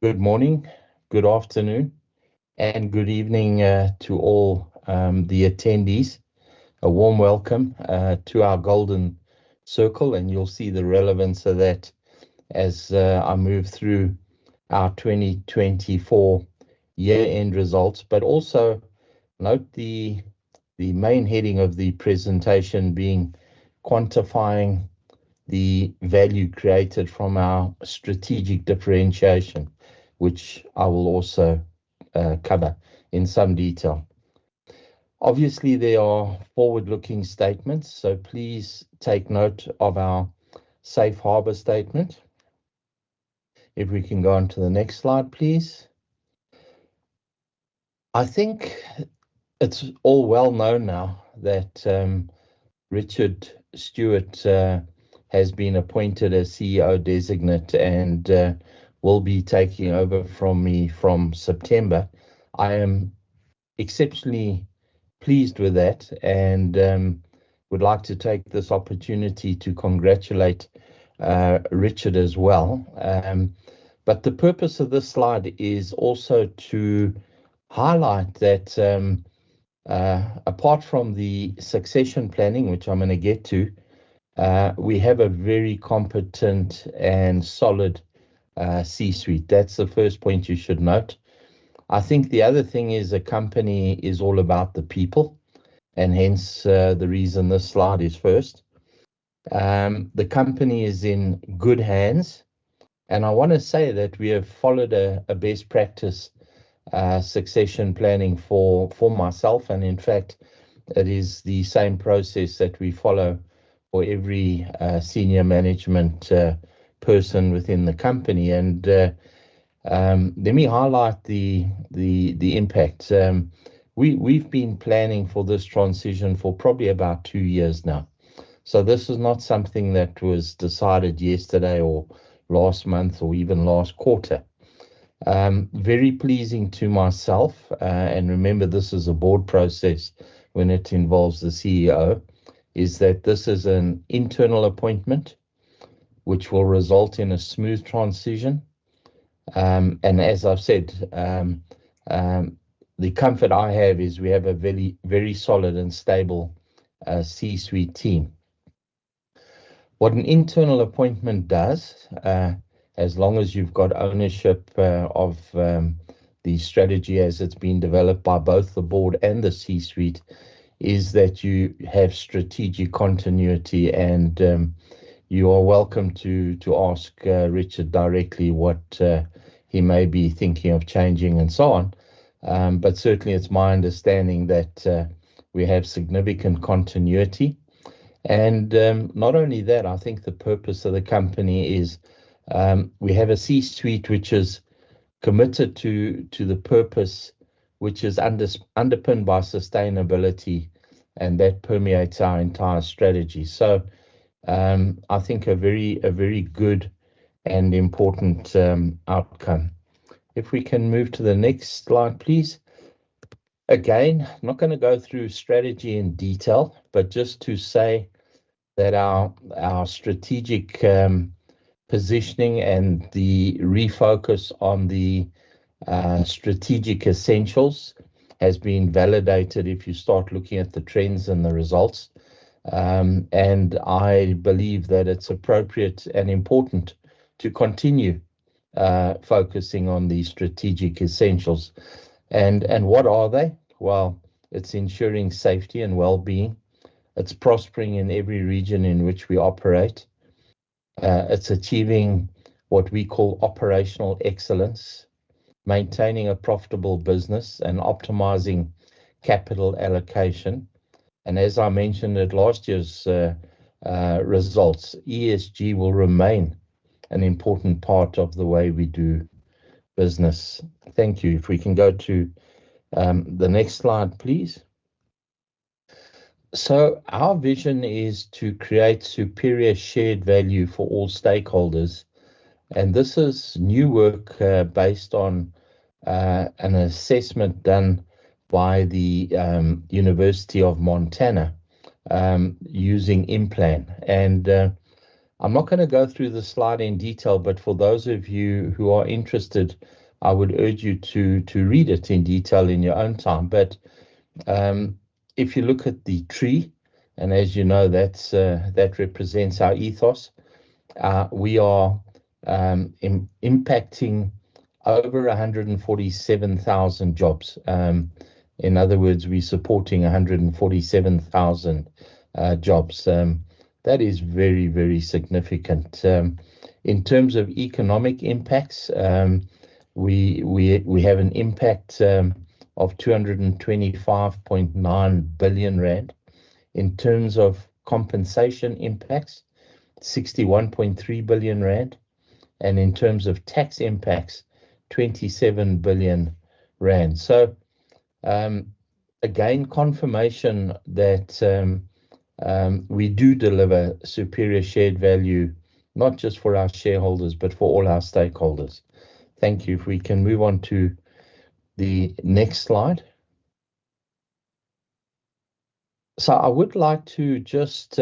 Good morning, good afternoon, and good evening to all the attendees. A warm welcome to our Golden Circle, and you'll see the relevance of that as I move through our 2024 year-end results, but also note the main heading of the presentation being quantifying the value created from our strategic differentiation, which I will also cover in some detail. Obviously, there are forward-looking statements, so please take note of our safe harbor statement. If we can go on to the next slide, please. I think it's all well known now that Richard Stewart has been appointed as CEO designate and will be taking over from me from September. I am exceptionally pleased with that and would like to take this opportunity to congratulate Richard as well. But the purpose of this slide is also to highlight that apart from the succession planning, which I'm going to get to, we have a very competent and solid C-suite. That's the first point you should note. I think the other thing is a company is all about the people, and hence the reason this slide is first. The company is in good hands, and I want to say that we have followed a best practice succession planning for myself, and in fact, it is the same process that we follow for every senior management person within the company. And let me highlight the impact. We've been planning for this transition for probably about 2 years now. So this is not something that was decided yesterday or last month or even last quarter. Very pleasing to myself, and remember this is a board process when it involves the CEO, is that this is an internal appointment which will result in a smooth transition. And as I've said, the comfort I have is we have a very solid and stable C-suite team. What an internal appointment does, as long as you've got ownership of the strategy as it's been developed by both the board and the C-suite, is that you have strategic continuity, and you are welcome to ask Richard directly what he may be thinking of changing and so on. But certainly it's my understanding that we have significant continuity. And not only that, I think the purpose of the company is we have a C-suite which is committed to the purpose, which is underpinned by sustainability, and that permeates our entire strategy. So I think a very good and important outcome. If we can move to the next slide, please. Again, I'm not going to go through strategy in detail, but just to say that our strategic positioning and the refocus on the strategic essentials has been validated if you start looking at the trends and the results. And I believe that it's appropriate and important to continue focusing on the strategic essentials. And what are they? Well, it's ensuring safety and well-being. It's prospering in every region in which we operate. It's achieving what we call operational excellence, maintaining a profitable business and optimizing capital allocation. And as I mentioned at last year's results, ESG will remain an important part of the way we do business. Thank you. If we can go to the next slide, please. So our vision is to create superior shared value for all stakeholders. And this is new work based on an assessment done by the University of Montana using Implan. And I'm not going to go through the slide in detail, but for those of you who are interested, I would urge you to read it in detail in your own time. But if you look at the tree, and as you know, that represents our ethos. We are impacting over 147,000 jobs. In other words, we're supporting 147,000 jobs. That is very, very significant. In terms of economic impacts, we have an impact of 225.9 billion rand. In terms of compensation impacts, 61.3 billion rand, and in terms of tax impacts, 27 billion rand. So again, confirmation that we do deliver superior shared value, not just for our shareholders, but for all our stakeholders. Thank you. If we can move on to the next slide. So I would like to just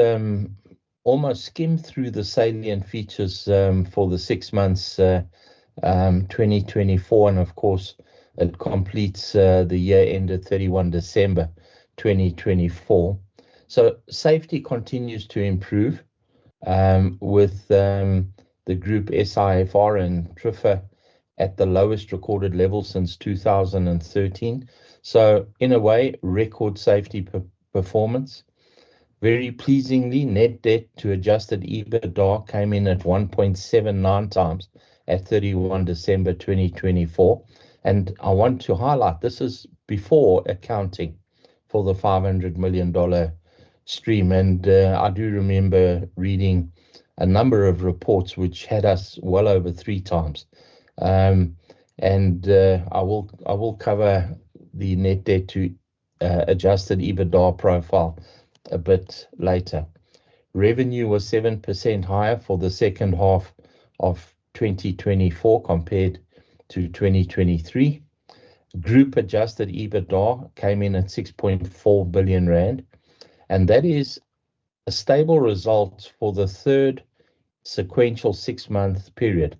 almost skim through the salient features for the 6 months 2024, and of course it completes the year ended 31 December 2024. So safety continues to improve with the group SIFR and TRIFR at the lowest recorded level since 2013. So in a way, record safety performance. Very pleasingly, net debt to adjusted EBITDA came in at 1.79 times at 31 December 2024. And I want to highlight, this is before accounting for the $500 million stream. And I do remember reading a number of reports which had us well over 3 times. I will cover the net debt to adjusted EBITDA profile a bit later. Revenue was 7% higher for the second half of 2024 compared to 2023. Group adjusted EBITDA came in at 6.4 billion rand, and that is a stable result for the third sequential 6-month period.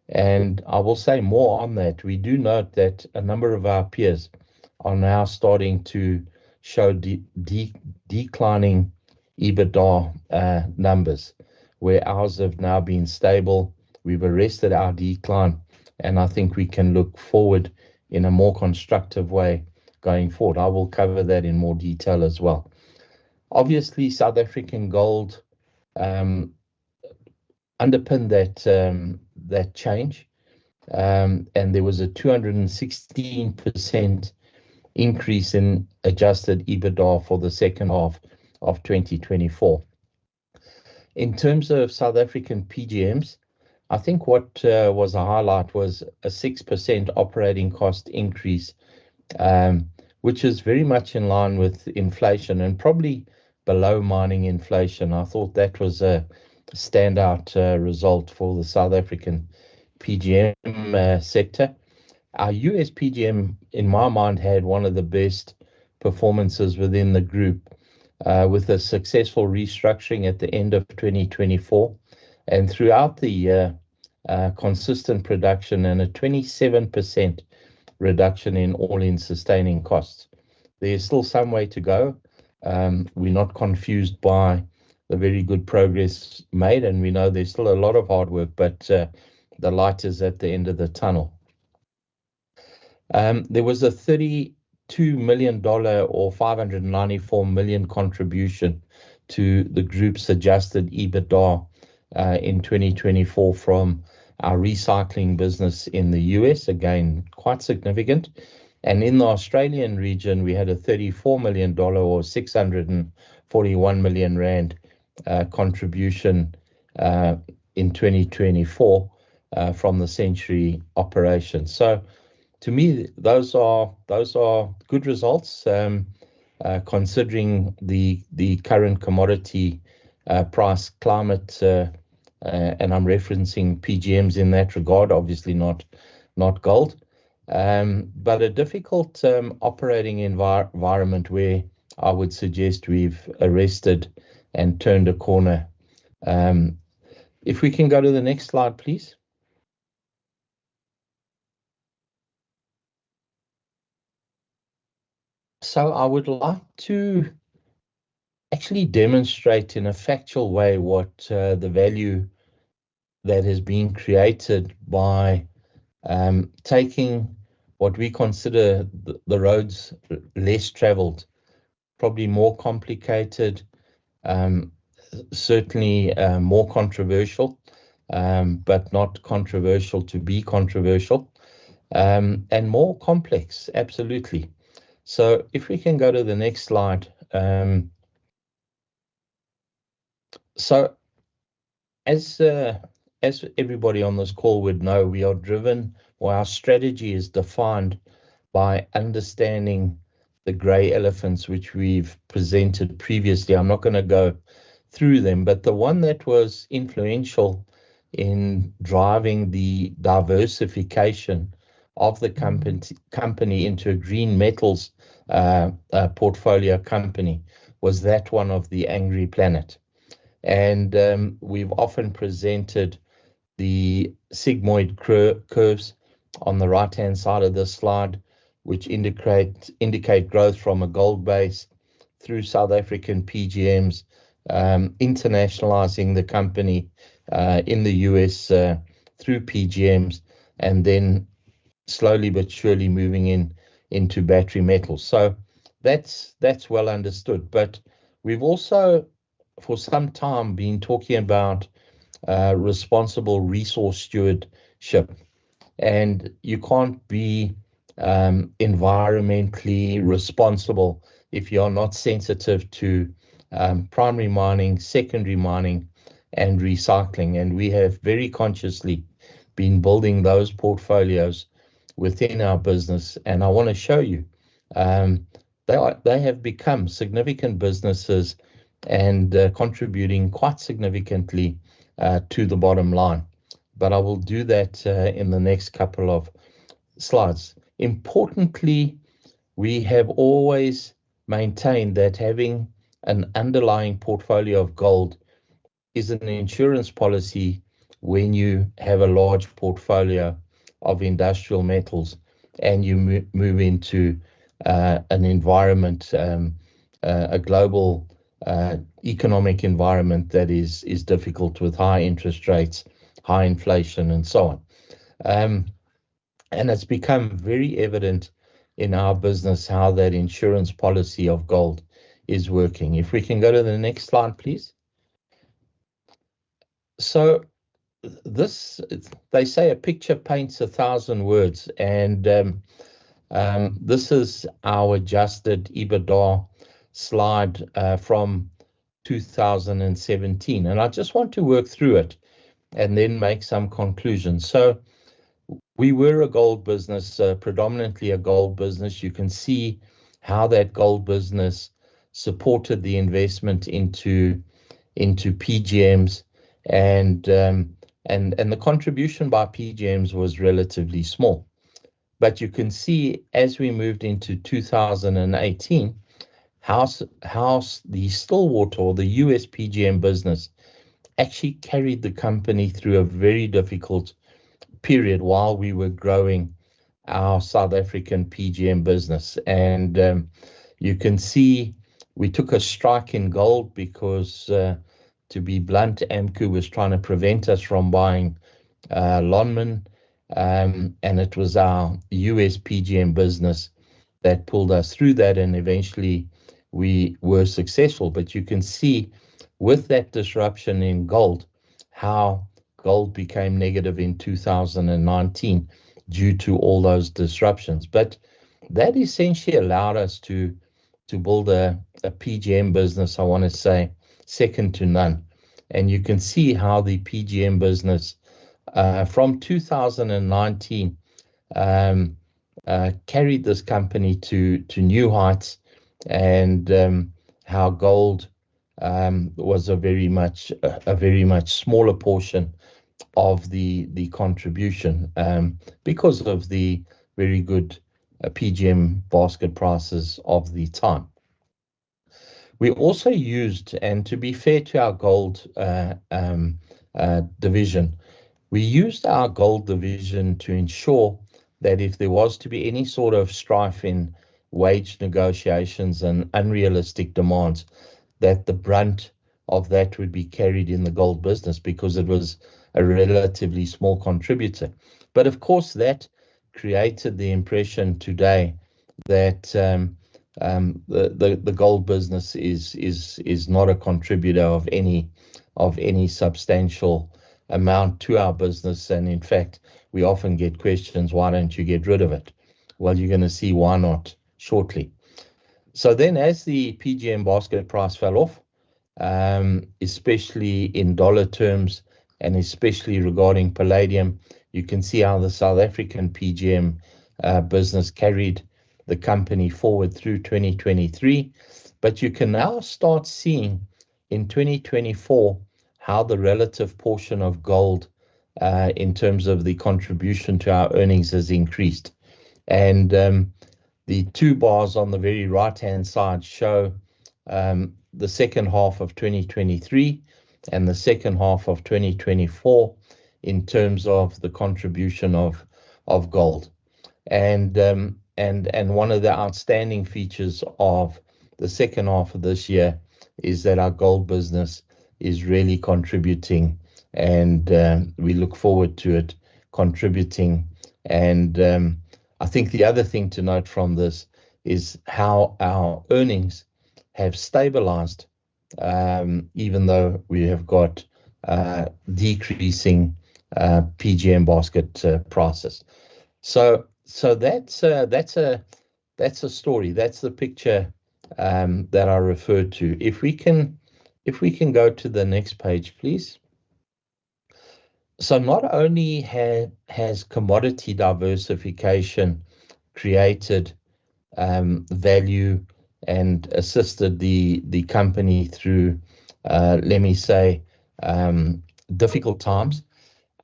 And I will say more on that. We do note that a number of our peers are now starting to show declining EBITDA numbers, where ours have now been stable. We've arrested our decline, and I think we can look forward in a more constructive way going forward. I will cover that in more detail as well. Obviously, South African gold underpinned that change, and there was a 216% increase in adjusted EBITDA for the second half of 2024. In terms of South African PGMs, I think what was a highlight was a 6% operating cost increase, which is very much in line with inflation and probably below mining inflation. I thought that was a standout result for the South African PGM sector. Our US PGM, in my mind, had one of the best performances within the group, with a successful restructuring at the end of 2024, and throughout the year, consistent production and a 27% reduction in all-in sustaining costs. There's still some way to go. We're not confused by the very good progress made, and we know there's still a lot of hard work, but the light is at the end of the tunnel. There was a $32 million or 594 million contribution to the group's adjusted EBITDA in 2024 from our recycling business in the US, again, quite significant. And in the Australian region, we had a $34 million or 641 million rand contribution in 2024 from the Century operation. So to me, those are good results, considering the current commodity price climate, and I'm referencing PGMs in that regard, obviously not gold, but a difficult operating environment where I would suggest we've arrested and turned a corner. If we can go to the next slide, please. So I would like to actually demonstrate in a factual way what the value that has been created by taking what we consider the roads less traveled, probably more complicated, certainly more controversial, but not controversial to be controversial, and more complex, absolutely. So if we can go to the next slide. So as everybody on this call would know, we are driven, or our strategy is defined by understanding the gray elephants, which we've presented previously. I'm not going to go through them, but the one that was influential in driving the diversification of the company into a green metals portfolio company was that one of the Angry Planet. And we've often presented the sigmoid curves on the right-hand side of this slide, which indicate growth from a gold base through South African PGMs, internationalizing the company in the US through PGMs, and then slowly but surely moving into battery metals. So that's well understood. But we've also, for some time, been talking about responsible resource stewardship. And you can't be environmentally responsible if you're not sensitive to primary mining, secondary mining, and recycling. And we have very consciously been building those portfolios within our business. And I want to show you they have become significant businesses and contributing quite significantly to the bottom line. But I will do that in the next couple of slides. Importantly, we have always maintained that having an underlying portfolio of gold is an insurance policy when you have a large portfolio of industrial metals and you move into an environment, a global economic environment that is difficult with high interest rates, high inflation, and so on. And it's become very evident in our business how that insurance policy of gold is working. If we can go to the next slide, please. So this, they say a picture paints 1,000 words, and this is our adjusted EBITDA slide from 2017. And I just want to work through it and then make some conclusions. So we were a gold business, predominantly a gold business. You can see how that gold business supported the investment into PGMs, and the contribution by PGMs was relatively small. But you can see as we moved into 2018, how the Stillwater, or the US PGM business, actually carried the company through a very difficult period while we were growing our South African PGM business. And you can see we took a strike in gold because, to be blunt, AMCU was trying to prevent us from buying Lonmin, and it was our US PGM business that pulled us through that, and eventually we were successful. But you can see with that disruption in gold, how gold became negative in 2019 due to all those disruptions. But that essentially allowed us to build a PGM business, I want to say, second to none. And you can see how the PGM business from 2019 carried this company to new heights, and how gold was a very much smaller portion of the contribution, because of the very good PGM basket prices of the time. We also used, and to be fair to our gold division. We used our gold division to ensure that if there was to be any sort of strife in wage negotiations and unrealistic demands, that the brunt of that would be carried in the gold business because it was a relatively small contributor. But of course, that created the impression today that the gold business is not a contributor of any substantial amount to our business. And in fact, we often get questions, why don't you get rid of it? Well, you're going to see why not shortly. So then as the PGM basket price fell off, especially in dollar terms and especially regarding palladium, you can see how the South African PGM business carried the company forward through 2023. But you can now start seeing in 2024 how the relative portion of gold in terms of the contribution to our earnings has increased. And the two bars on the very right-hand side show the second half of 2023 and the second half of 2024 in terms of the contribution of gold. And one of the outstanding features of the second half of this year is that our gold business is really contributing, and we look forward to it contributing. And I think the other thing to note from this is how our earnings have stabilized, even though we have got decreasing PGM basket prices. So that's a story. That's the picture that I referred to. If we can go to the next page, please. So not only has commodity diversification created value and assisted the company through, let me say, difficult times,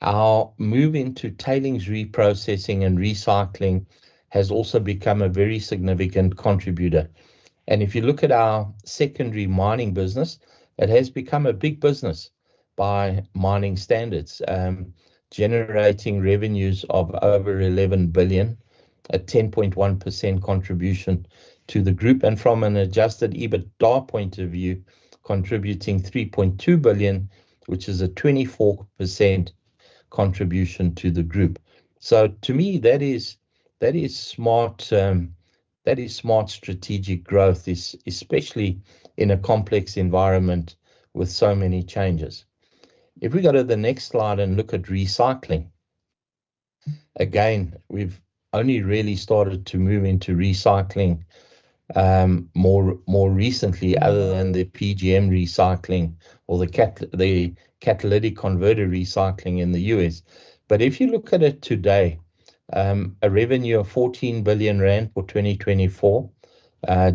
our move into tailings reprocessing and recycling has also become a very significant contributor. And if you look at our secondary mining business, it has become a big business by mining standards, generating revenues of over 11 billion, a 10.1% contribution to the group, and from an adjusted EBITDA point of view, contributing 3.2 billion, which is a 24% contribution to the group. So to me, that is smart. That is smart strategic growth, especially in a complex environment with so many changes. If we go to the next slide and look at recycling, again, we've only really started to move into recycling more recently, other than the PGM recycling or the catalytic converter recycling in the US. But if you look at it today, a revenue of 14 billion rand for 2024,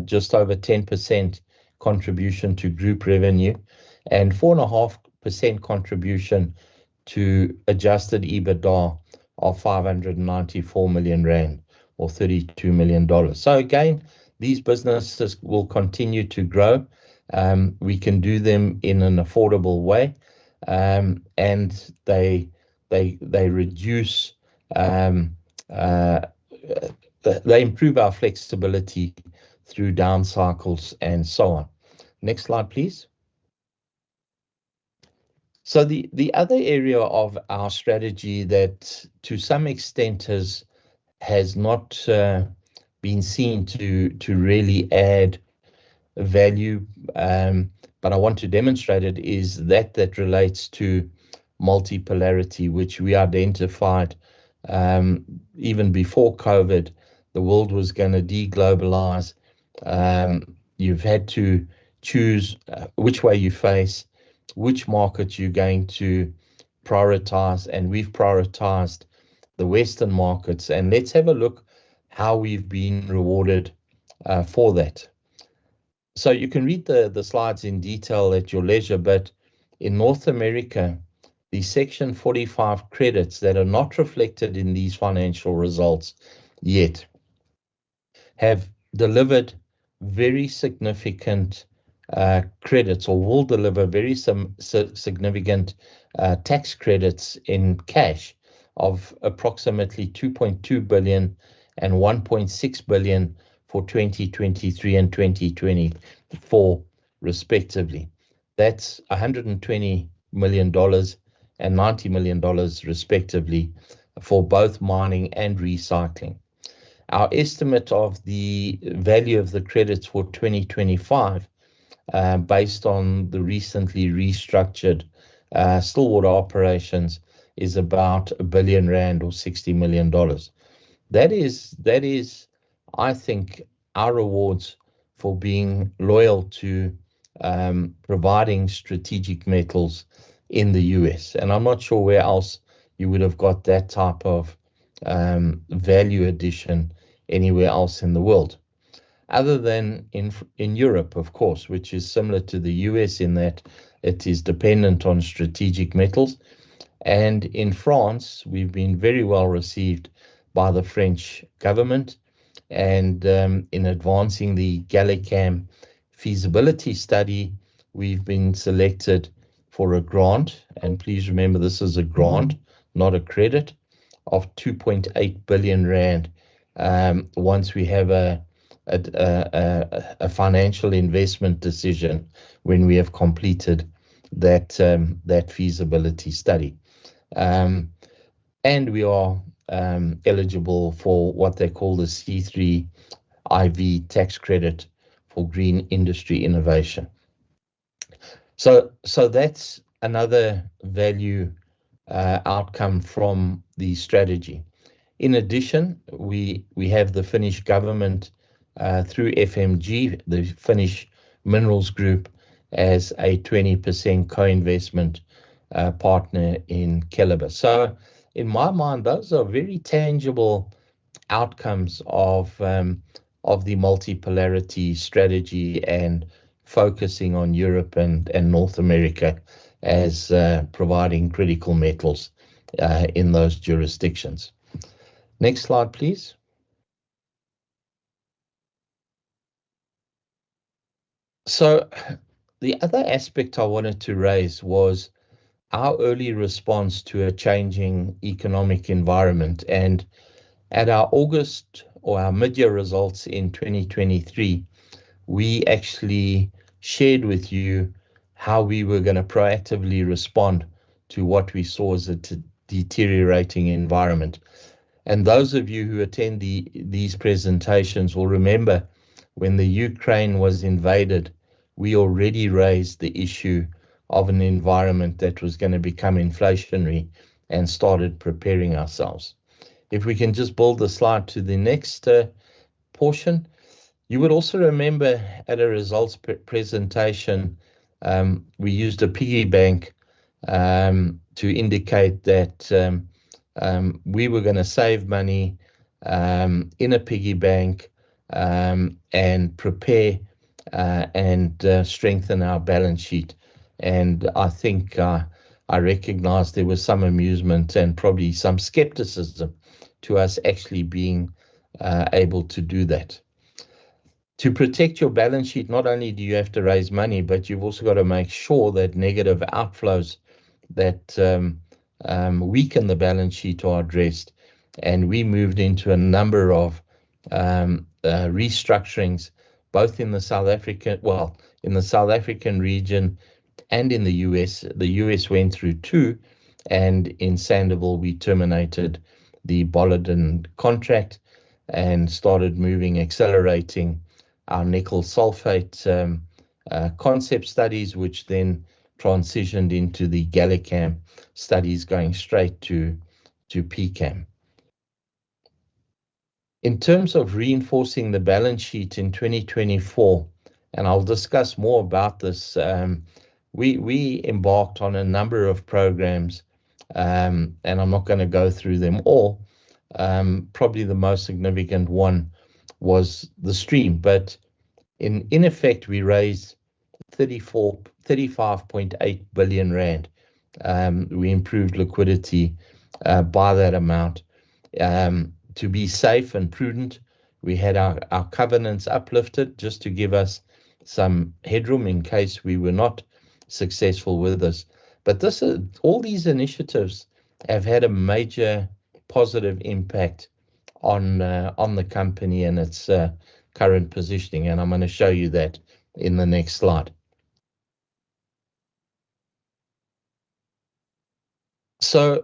just over 10% contribution to group revenue, and 4.5% contribution to adjusted EBITDA of 594 million rand or $32 million. So again, these businesses will continue to grow. We can do them in an affordable way, and they reduce, they improve our flexibility through down cycles and so on. Next slide, please. So the other area of our strategy that to some extent has not been seen to really add value, but I want to demonstrate it, is that relates to multipolarity, which we identified even before COVID. The world was going to deglobalize. You've had to choose which way you face, which market you're going to prioritize, and we've prioritized the Western markets. And let's have a look how we've been rewarded for that. So you can read the slides in detail at your leisure, but in North America, the Section 45 credits that are not reflected in these financial results yet have delivered very significant credits, or will deliver very significant tax credits in cash of approximately 2.2 billion and 1.6 billion for 2023 and 2024 respectively. That's $120 million and $90 million respectively for both mining and recycling. Our estimate of the value of the credits for 2025, based on the recently restructured Stillwater operations, is about R1 billion or $60 million. That is, I think, our rewards for being loyal to providing strategic metals in the US. And I'm not sure where else you would have got that type of value addition anywhere else in the world, other than in Europe, of course, which is similar to the US in that it is dependent on strategic metals. And in France, we've been very well received by the French government, and in advancing the GalliCam feasibility study, we've been selected for a grant, and please remember this is a grant, not a credit, of 2.8 billion rand once we have a financial investment decision when we have completed that feasibility study. And we are eligible for what they call the C3 IV tax credit for green industry innovation. So that's another value outcome from the strategy. In addition, we have the Finnish government through FMG, the Finnish Minerals Group, as a 20% co-investment partner in Keliber. So in my mind, those are very tangible outcomes of the multipolarity strategy and focusing on Europe and North America as providing critical metals in those jurisdictions. Next slide, please. So the other aspect I wanted to raise was our early response to a changing economic environment. And at our August or our mid-year results in 2023, we actually shared with you how we were going to proactively respond to what we saw as a deteriorating environment. And those of you who attend these presentations will remember when the Ukraine was invaded, we already raised the issue of an environment that was going to become inflationary and started preparing ourselves. If we can just build the slide to the next portion. You would also remember at a results presentation, we used a piggy bank to indicate that we were going to save money in a piggy bank and prepare and strengthen our balance sheet. And I think I recognized there was some amusement and probably some skepticism to us actually being able to do that. To protect your balance sheet, not only do you have to raise money, but you've also got to make sure that negative outflows that weaken the balance sheet are addressed. And we moved into a number of restructurings, both in the South African region and in the US. The US went through two, and in Sandouville we terminated the Boliden contract and started accelerating our nickel sulfate concept studies, which then transitioned into the GalliCam studies going straight to PCAM. In terms of reinforcing the balance sheet in 2024, and I'll discuss more about this, we embarked on a number of programs, and I'm not going to go through them all. Probably the most significant one was the stream, but in effect, we raised 35.8 billion rand. We improved liquidity by that amount. To be safe and prudent, we had our covenants uplifted just to give us some headroom in case we were not successful with this. But all these initiatives have had a major positive impact on the company and its current positioning, and I'm going to show you that in the next slide. So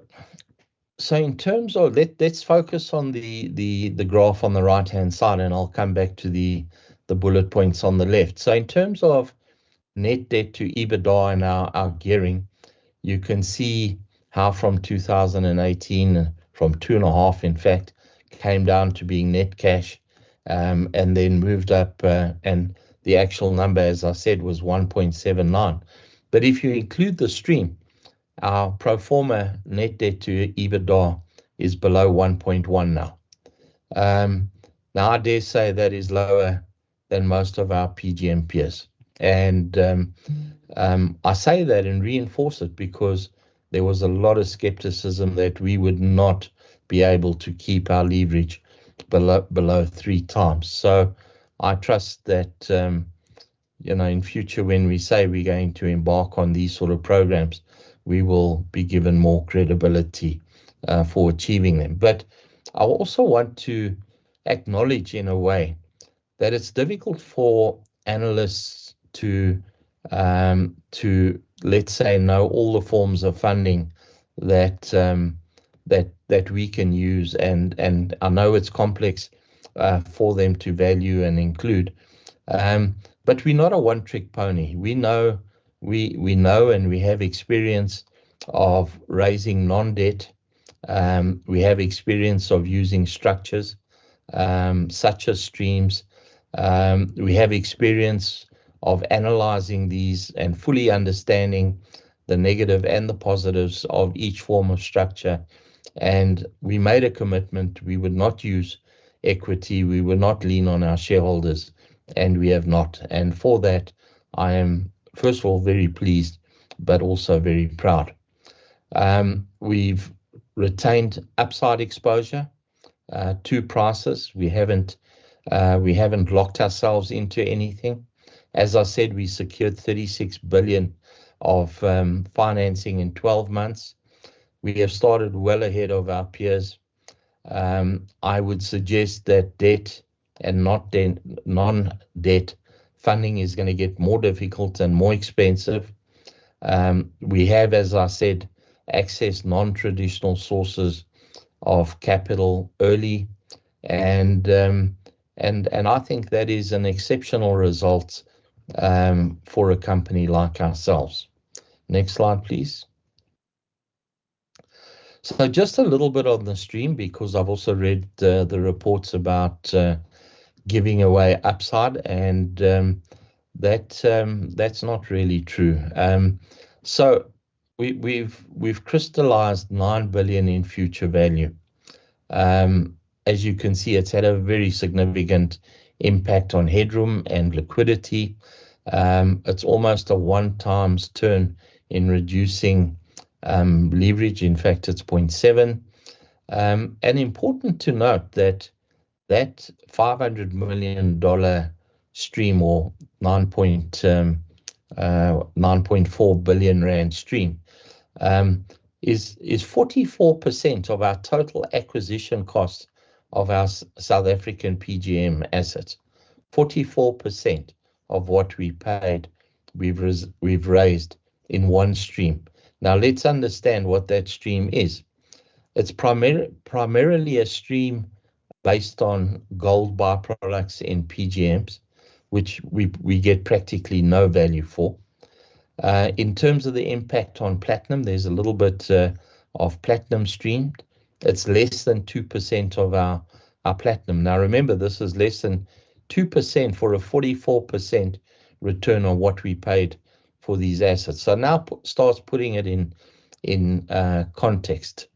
in terms of let's focus on the graph on the right hand side, and I'll come back to the bullet points on the left. So in terms of net debt to EBITDA and our gearing, you can see how from 2018, from 2.5, in fact, came down to being net cash, and then moved up, and the actual number, as I said, was 1.79. But if you include the stream, our pro forma net debt to EBITDA is below 1.1 now. Now, I dare say that is lower than most of our PGM peers. And I say that and reinforce it because there was a lot of skepticism that we would not be able to keep our leverage below 3 times. So I trust that, in future, when we say we're going to embark on these sort of programs, we will be given more credibility for achieving them. But I also want to acknowledge in a way that it's difficult for analysts to let's say know all the forms of funding that we can use, and I know it's complex for them to value and include, but we're not a one-trick pony. We know and we have experience of raising non-debt. We have experience of using structures such as streams. We have experience of analyzing these and fully understanding the negative and the positives of each form of structure. And we made a commitment. We would not use equity. We would not lean on our shareholders, and we have not. And for that, I am, first of all, very pleased, but also very proud. We've retained upside exposure to prices. We haven't locked ourselves into anything. As I said, we secured 36 billion of financing in 12 months. We have started well ahead of our peers. I would suggest that debt and non-debt funding is going to get more difficult and more expensive. We have, as I said, accessed non-traditional sources of capital early, and I think that is an exceptional result for a company like ourselves. Next slide, please. So just a little bit on the stream, because I've also read the reports about giving away upside, and that's not really true. So we've crystallized 9 billion in future value. As you can see, it's had a very significant impact on headroom and liquidity. It's almost a 1 times turn in reducing leverage. In fact, it's 0.7. And important to note that $500 million stream, or 9.4 billion rand stream, is 44% of our total acquisition cost of our South African PGM assets. 44% of what we paid, we've raised in one stream. Now let's understand what that stream is. It's primarily a stream based on gold byproducts in PGMs, which we get practically no value for. In terms of the impact on platinum, there's a little bit of platinum streamed. It's less than 2% of our platinum. Now remember, this is less than 2% for a 44% return on what we paid for these assets. So now starts putting it in context.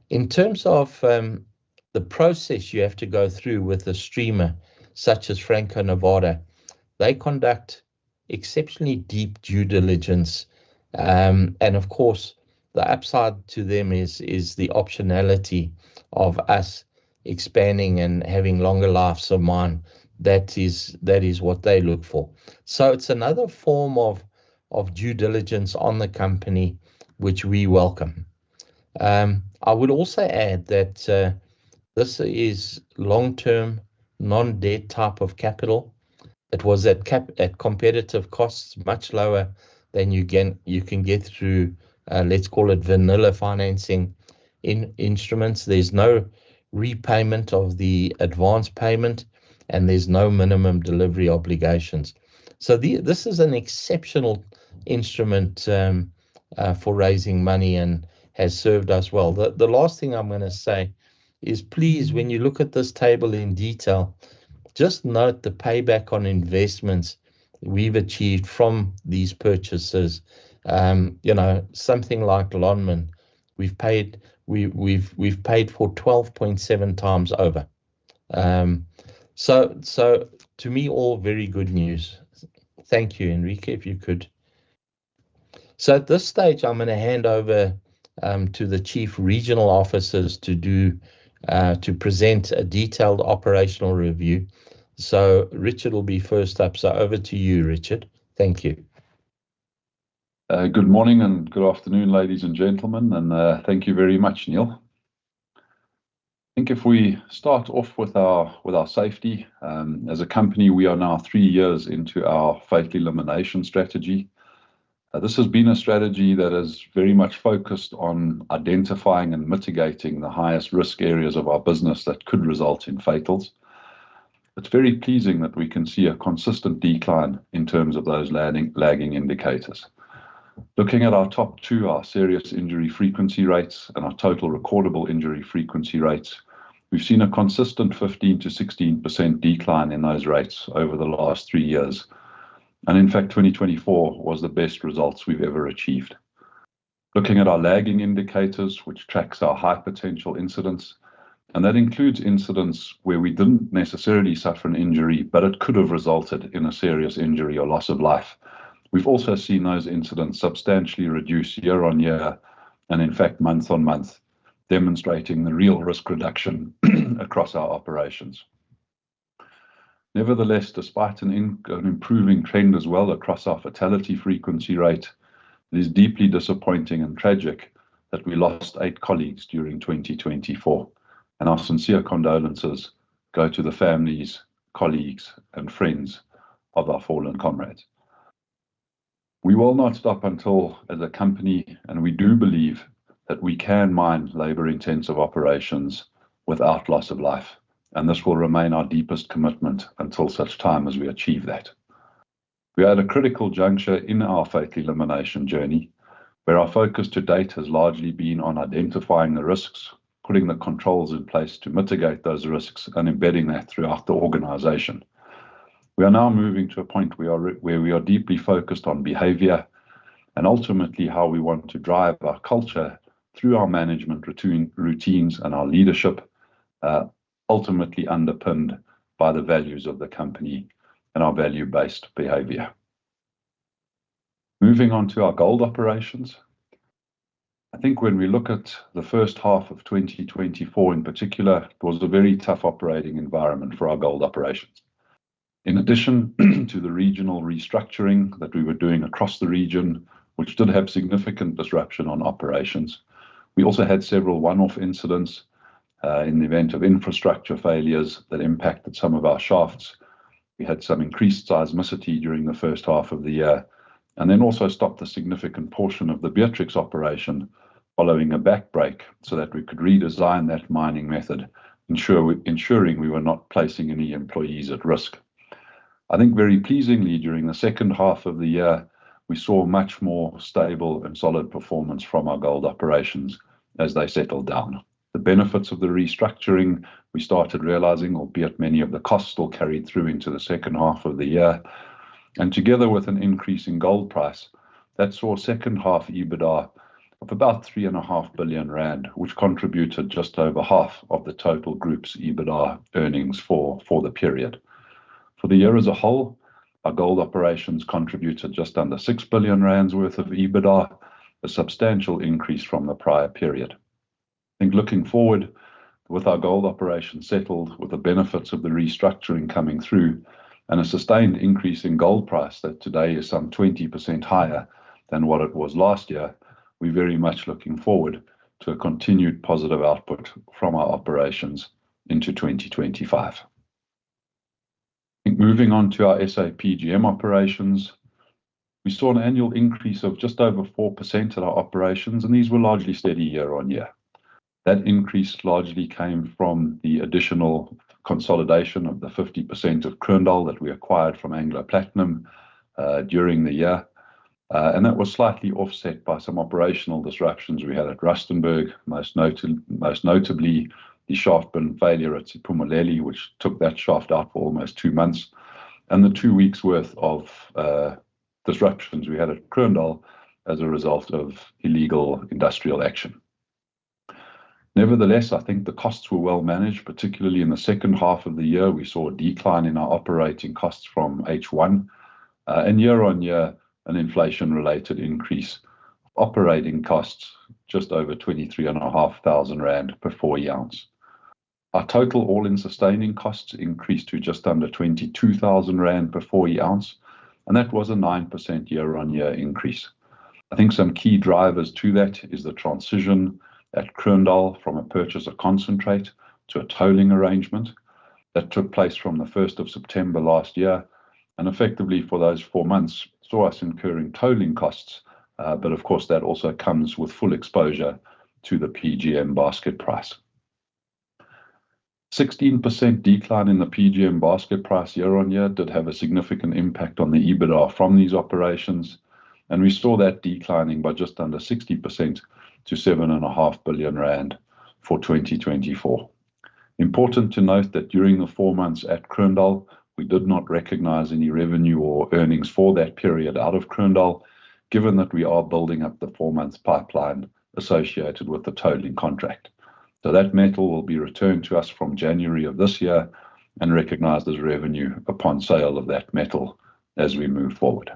In terms of the process you have to go through with a streamer such as Franco-Nevada, they conduct exceptionally deep due diligence, and of course the upside to them is the optionality of us expanding and having longer lives of mine that is what they look for. So it's another form of due diligence on the company, which we welcome. I would also add that this is long-term, non-debt type of capital. It was at competitive costs, much lower than you can get through, let's call it vanilla financing instruments. There's no repayment of the advance payment, and there's no minimum delivery obligations. So this is an exceptional instrument for raising money, and has served us well. The last thing I'm going to say is, please, when you look at this table in detail, just note the payback on investments we've achieved from these purchases. Something like Lonmin, we've paid for 12.7 times over. So to me, all very good news. Thank you, Enrique, if you could. So at this stage, I'm going to hand over to the chief regional officers to present a detailed operational review. So Richard will be first up. So over to you, Richard. Thank you. Good morning and good afternoon, ladies and gentlemen, and thank you very much, Neil. I think if we start off with our safety, as a company, we are now 3 years into our fatal elimination strategy. This has been a strategy that is very much focused on identifying and mitigating the highest risk areas of our business that could result in fatals. It's very pleasing that we can see a consistent decline in terms of those lagging indicators. Looking at our top two, our serious injury frequency rates and our total recordable injury frequency rates, we've seen a consistent 15 to 16% decline in those rates over the last 3 years. And in fact, 2024 was the best results we've ever achieved. Looking at our lagging indicators, which tracks our high potential incidents, and that includes incidents where we didn't necessarily suffer an injury, but it could have resulted in a serious injury or loss of life. We've also seen those incidents substantially reduce year on year, and in fact, month on month, demonstrating the real risk reduction across our operations. Nevertheless, despite an improving trend as well across our fatality frequency rate, it is deeply disappointing and tragic that we lost 8 colleagues during 2024, and our sincere condolences go to the families, colleagues, and friends of our fallen comrades. We will not stop until, as a company, and we do believe that we can mine labour-intensive operations without loss of life, and this will remain our deepest commitment until such time as we achieve that. We are at a critical juncture in our fatal elimination journey, where our focus to date has largely been on identifying the risks, putting the controls in place to mitigate those risks, and embedding that throughout the organisation. We are now moving to a point where we are deeply focused on behaviour and ultimately how we want to drive our culture through our management routines and our leadership, ultimately underpinned by the values of the company and our value-based behaviour. Moving on to our gold operations, I think when we look at the first half of 2024 in particular, it was a very tough operating environment for our gold operations. In addition to the regional restructuring that we were doing across the region, which did have significant disruption on operations, we also had several one-off incidents in the event of infrastructure failures that impacted some of our shafts. We had some increased seismicity during the first half of the year, and then also stopped a significant portion of the Beatrix operation following a backbreak so that we could redesign that mining method, ensuring we were not placing any employees at risk. I think very pleasingly, during the second half of the year, we saw much more stable and solid performance from our gold operations as they settled down. The benefits of the restructuring we started realizing, albeit many of the costs still carried through into the second half of the year. And together with an increase in gold price, that saw second half EBITDA of about 3.5 billion rand, which contributed just over half of the total group's EBITDA earnings for the period. For the year as a whole, our gold operations contributed just under 6 billion rands worth of EBITDA, a substantial increase from the prior period. I think looking forward, with our gold operation settled, with the benefits of the restructuring coming through, and a sustained increase in gold price that today is some 20% higher than what it was last year, we're very much looking forward to a continued positive output from our operations into 2025. Moving on to our SA PGM operations, we saw an annual increase of just over 4% at our operations, and these were largely steady year on year. That increase largely came from the additional consolidation of the 50% of Kroondal that we acquired from Anglo Platinum during the year. And that was slightly offset by some operational disruptions we had at Rustenburg, most notably the shaft bin failure at Siphumelele, which took that shaft out for almost 2 months, and the 2 weeks worth of disruptions we had at Kroondal as a result of illegal industrial action. Nevertheless, I think the costs were well managed, particularly in the second half of the year. We saw a decline in our operating costs from H1, and year on year, an inflation-related increase. Operating costs just over 23,500 rand per 4E ounce. Our total all-in sustaining costs increased to just under 22,000 rand per 4E ounce, and that was a 9% year-on-year increase. I think some key drivers to that is the transition at Kroondal from a purchase of concentrate to a tolling arrangement that took place from the 1st of September last year, and effectively for those 4 months saw us incurring tolling costs, but of course that also comes with full exposure to the PGM basket price. 16% decline in the PGM basket price year on year did have a significant impact on the EBITDA from these operations, and we saw that declining by just under 60% to 7.5 billion rand for 2024. Important to note that during the 4 months at Kroondal, we did not recognize any revenue or earnings for that period out of Kroondal, given that we are building up the 4-month pipeline associated with the tolling contract. So that metal will be returned to us from January of this year and recognized as revenue upon sale of that metal as we move forward.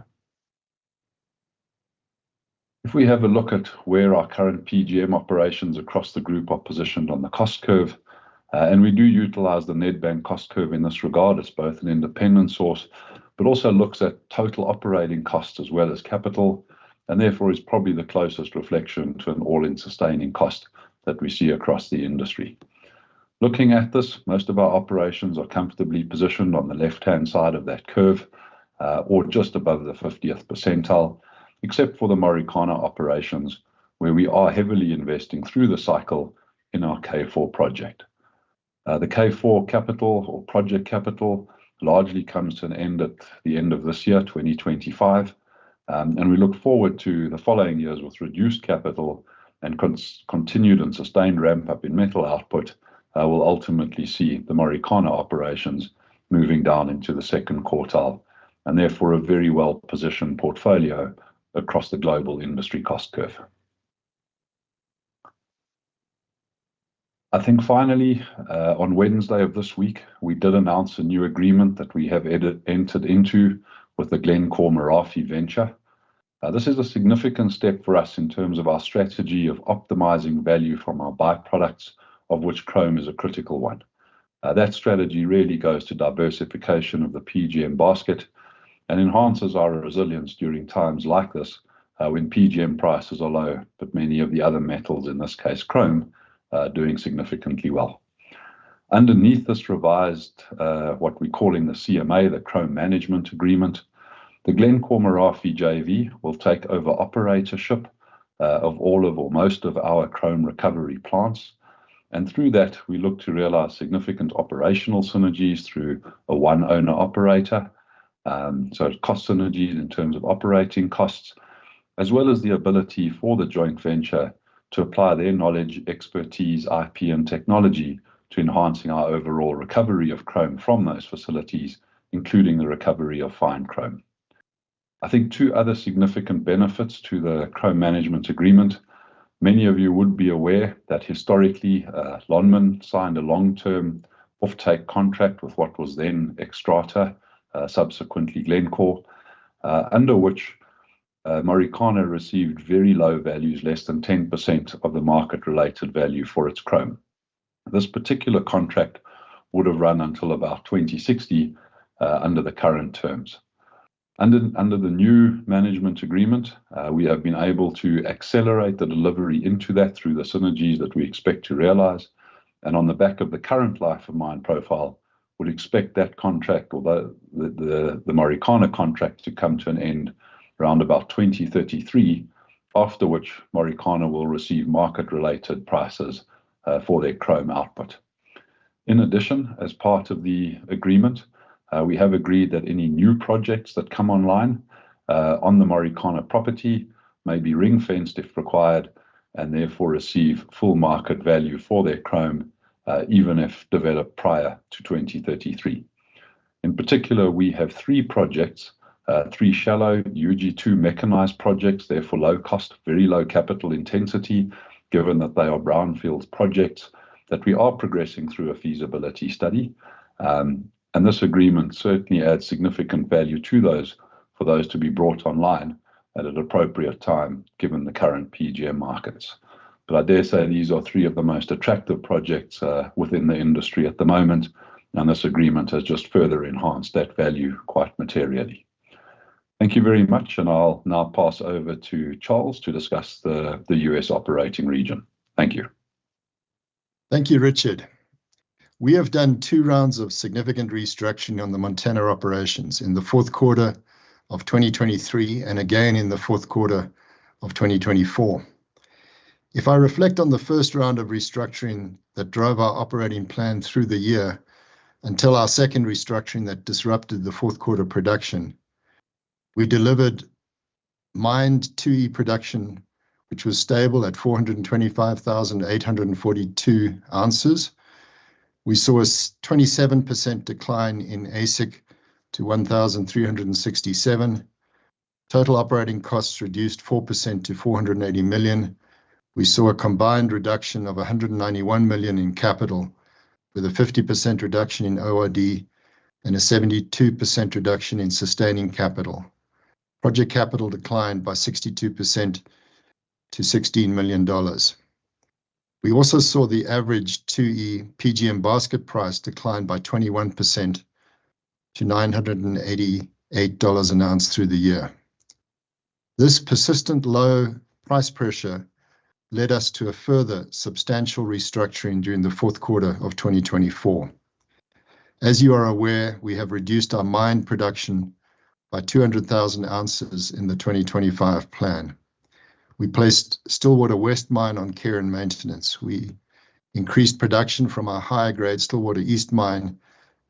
If we have a look at where our current PGM operations across the group are positioned on the cost curve, and we do utilize the Nedbank cost curve in this regard. It's both an independent source, but also looks at total operating costs as well as capital, and therefore is probably the closest reflection to an all-in sustaining cost that we see across the industry. Looking at this, most of our operations are comfortably positioned on the left-hand side of that curve, or just above the 50th percentile, except for the Marikana operations, where we are heavily investing through the cycle in our K4 project. The K4 capital or project capital largely comes to an end at the end of this year, 2025, and we look forward to the following years with reduced capital and continued and sustained ramp-up in metal output will ultimately see the Marikana operations moving down into the second quartile, and therefore a very well-positioned portfolio across the global industry cost curve. I think finally, on Wednesday of this week, we did announce a new agreement that we have entered into with the Glencore Merafe venture. This is a significant step for us in terms of our strategy of optimizing value from our byproducts, of which chrome is a critical one. That strategy really goes to diversification of the PGM basket and enhances our resilience during times like this, when PGM prices are low, but many of the other metals, in this case chrome, doing significantly well. Underneath this revised, what we're calling the CMA, the Chrome Management Agreement, the Glencore Merafe JV will take over operatorship of all of or most of our chrome recovery plants. And through that, we look to realize significant operational synergies through a one-owner operator. So cost synergies in terms of operating costs, as well as the ability for the joint venture to apply their knowledge, expertise, IP, and technology to enhancing our overall recovery of chrome from those facilities, including the recovery of fine chrome. I think 2 other significant benefits to the Chrome Management Agreement. Many of you would be aware that historically, Lonmin signed a long-term offtake contract with what was then Xstrata, subsequently Glencore, under which Marikana received very low values, less than 10% of the market-related value for its chrome. This particular contract would have run until about 2060 under the current terms. Under the new management agreement, we have been able to accelerate the delivery into that through the synergies that we expect to realize. And on the back of the current life of mine profile, would expect that contract, or the Marikana contract, to come to an end around about 2033, after which Marikana will receive market-related prices for their chrome output. In addition, as part of the agreement, we have agreed that any new projects that come online on the Marikana property may be ring-fenced if required, and therefore receive full market value for their chrome, even if developed prior to 2033. In particular, we have three projects, three shallow UG2 mechanized projects, therefore low cost, very low capital intensity, given that they are brownfields projects that we are progressing through a feasibility study. And this agreement certainly adds significant value to those, for those to be brought online at an appropriate time, given the current PGM markets. But I dare say these are three of the most attractive projects within the industry at the moment, and this agreement has just further enhanced that value quite materially. Thank you very much, and I'll now pass over to Charles to discuss the US operating region. Thank you. Thank you, Richard. We have done 2 rounds of significant restructuring on the Montana operations in the fourth quarter of 2023 and again in the fourth quarter of 2024. If I reflect on the first round of restructuring that drove our operating plan through the year until our second restructuring that disrupted the fourth quarter production, we delivered mined 2E production, which was stable at 425,842 ounces. We saw a 27% decline in AISC to 1,367. Total operating costs reduced 4% to 480 million. We saw a combined reduction of 191 million in capital, with a 50% reduction in ORD and a 72% reduction in sustaining capital. Project capital declined by 62% to $16 million. We also saw the average 2E PGM basket price decline by 21% to $988 an ounce through the year. This persistent low price pressure led us to a further substantial restructuring during the fourth quarter of 2024. As you are aware, we have reduced our mine production by 200,000 ounces in the 2025 plan. We placed Stillwater West mine on care and maintenance. We increased production from our higher grade Stillwater East mine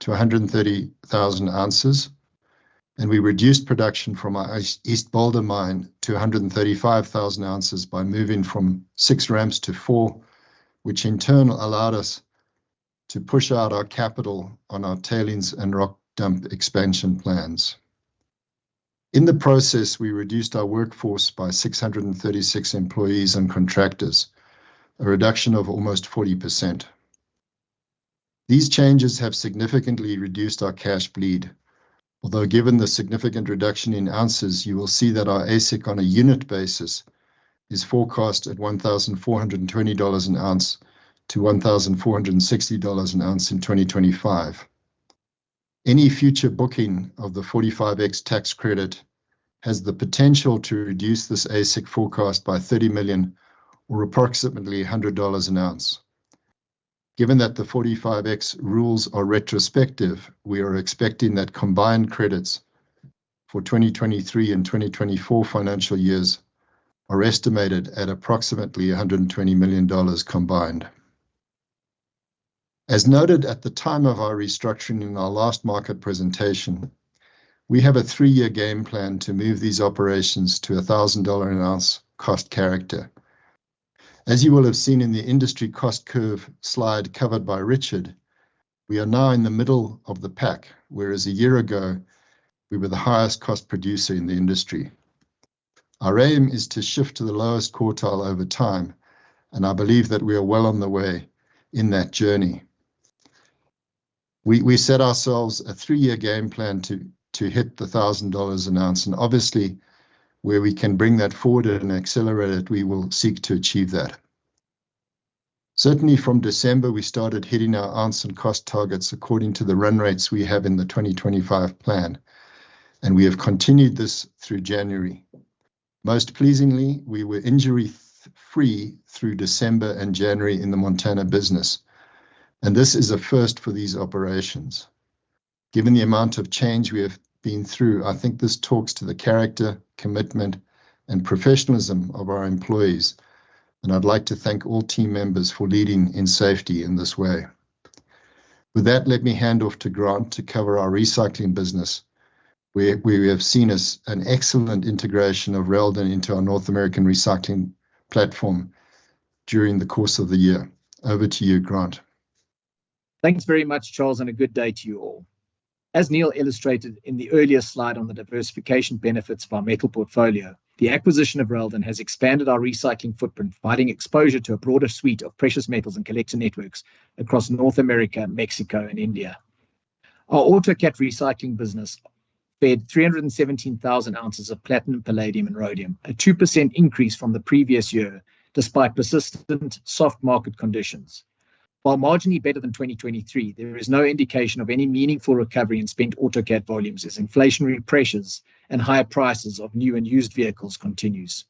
to 130,000 ounces, and we reduced production from our East Boulder mine to 135,000 ounces by moving from 6 ramps to 4, which in turn allowed us to push out our capital on our tailings and rock dump expansion plans. In the process, we reduced our workforce by 636 employees and contractors, a reduction of almost 40%. These changes have significantly reduced our cash bleed. Although given the significant reduction in ounces, you will see that our AISC on a unit basis is forecast at $1,420 an ounce to $1,460 an ounce in 2025. Any future booking of the 45X tax credit has the potential to reduce this AISC forecast by 30 million or approximately $100 an ounce. Given that the 45X rules are retrospective, we are expecting that combined credits for 2023 and 2024 financial years are estimated at approximately $120 million combined. As noted at the time of our restructuring in our last market presentation, we have a 3-year game plan to move these operations to $1,000 an ounce cost character. As you will have seen in the industry cost curve slide covered by Richard, we are now in the middle of the pack, whereas a year ago, we were the highest cost producer in the industry. Our aim is to shift to the lowest quartile over time, and I believe that we are well on the way in that journey. We set ourselves a 3-year game plan to hit the $1,000 an ounce, and obviously, where we can bring that forward and accelerate it, we will seek to achieve that. Certainly from December, we started hitting our ounce and cost targets according to the run rates we have in the 2025 plan, and we have continued this through January. Most pleasingly, we were injury-free through December and January in the Montana business, and this is a first for these operations. Given the amount of change we have been through, I think this talks to the character, commitment, and professionalism of our employees, and I'd like to thank all team members for leading in safety in this way. With that, let me hand off to Grant to cover our recycling business, where we have seen an excellent integration of Reldan into our North American recycling platform during the course of the year. Over to you, Grant. Thanks very much, Charles, and a good day to you all. As Neil illustrated in the earlier slide on the diversification benefits of our metal portfolio, the acquisition of Reldan has expanded our recycling footprint, providing exposure to a broader suite of precious metals and collector networks across North America, Mexico, and India. Our AutoCat recycling business fed 317,000 ounces of platinum, palladium, and rhodium, a 2% increase from the previous year, despite persistent soft market conditions. While marginally better than 2023, there is no indication of any meaningful recovery in spent AutoCat volumes as inflationary pressures and higher prices of new and used vehicles continues.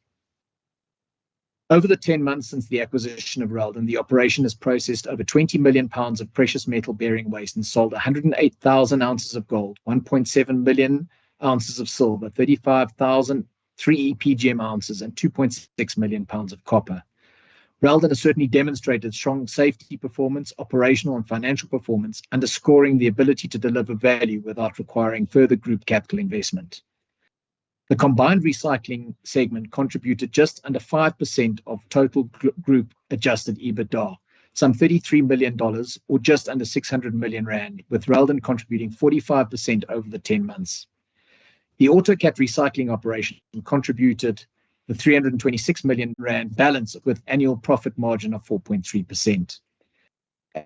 Over the 10 months since the acquisition of Reldan, the operation has processed over 20 million pounds of precious metal bearing waste and sold 108,000 ounces of gold, 1.7 million ounces of silver, 35,000 3E PGM ounces, and 2.6 million pounds of copper. Reldan has certainly demonstrated strong safety performance, operational and financial performance, underscoring the ability to deliver value without requiring further group capital investment. The combined recycling segment contributed just under 5% of total group adjusted EBITDA, some $33 million or just under 600 million rand, with Reldan contributing 45% over the 10 months. The AutoCat recycling operation contributed the 326 million rand balance with annual profit margin of 4.3%.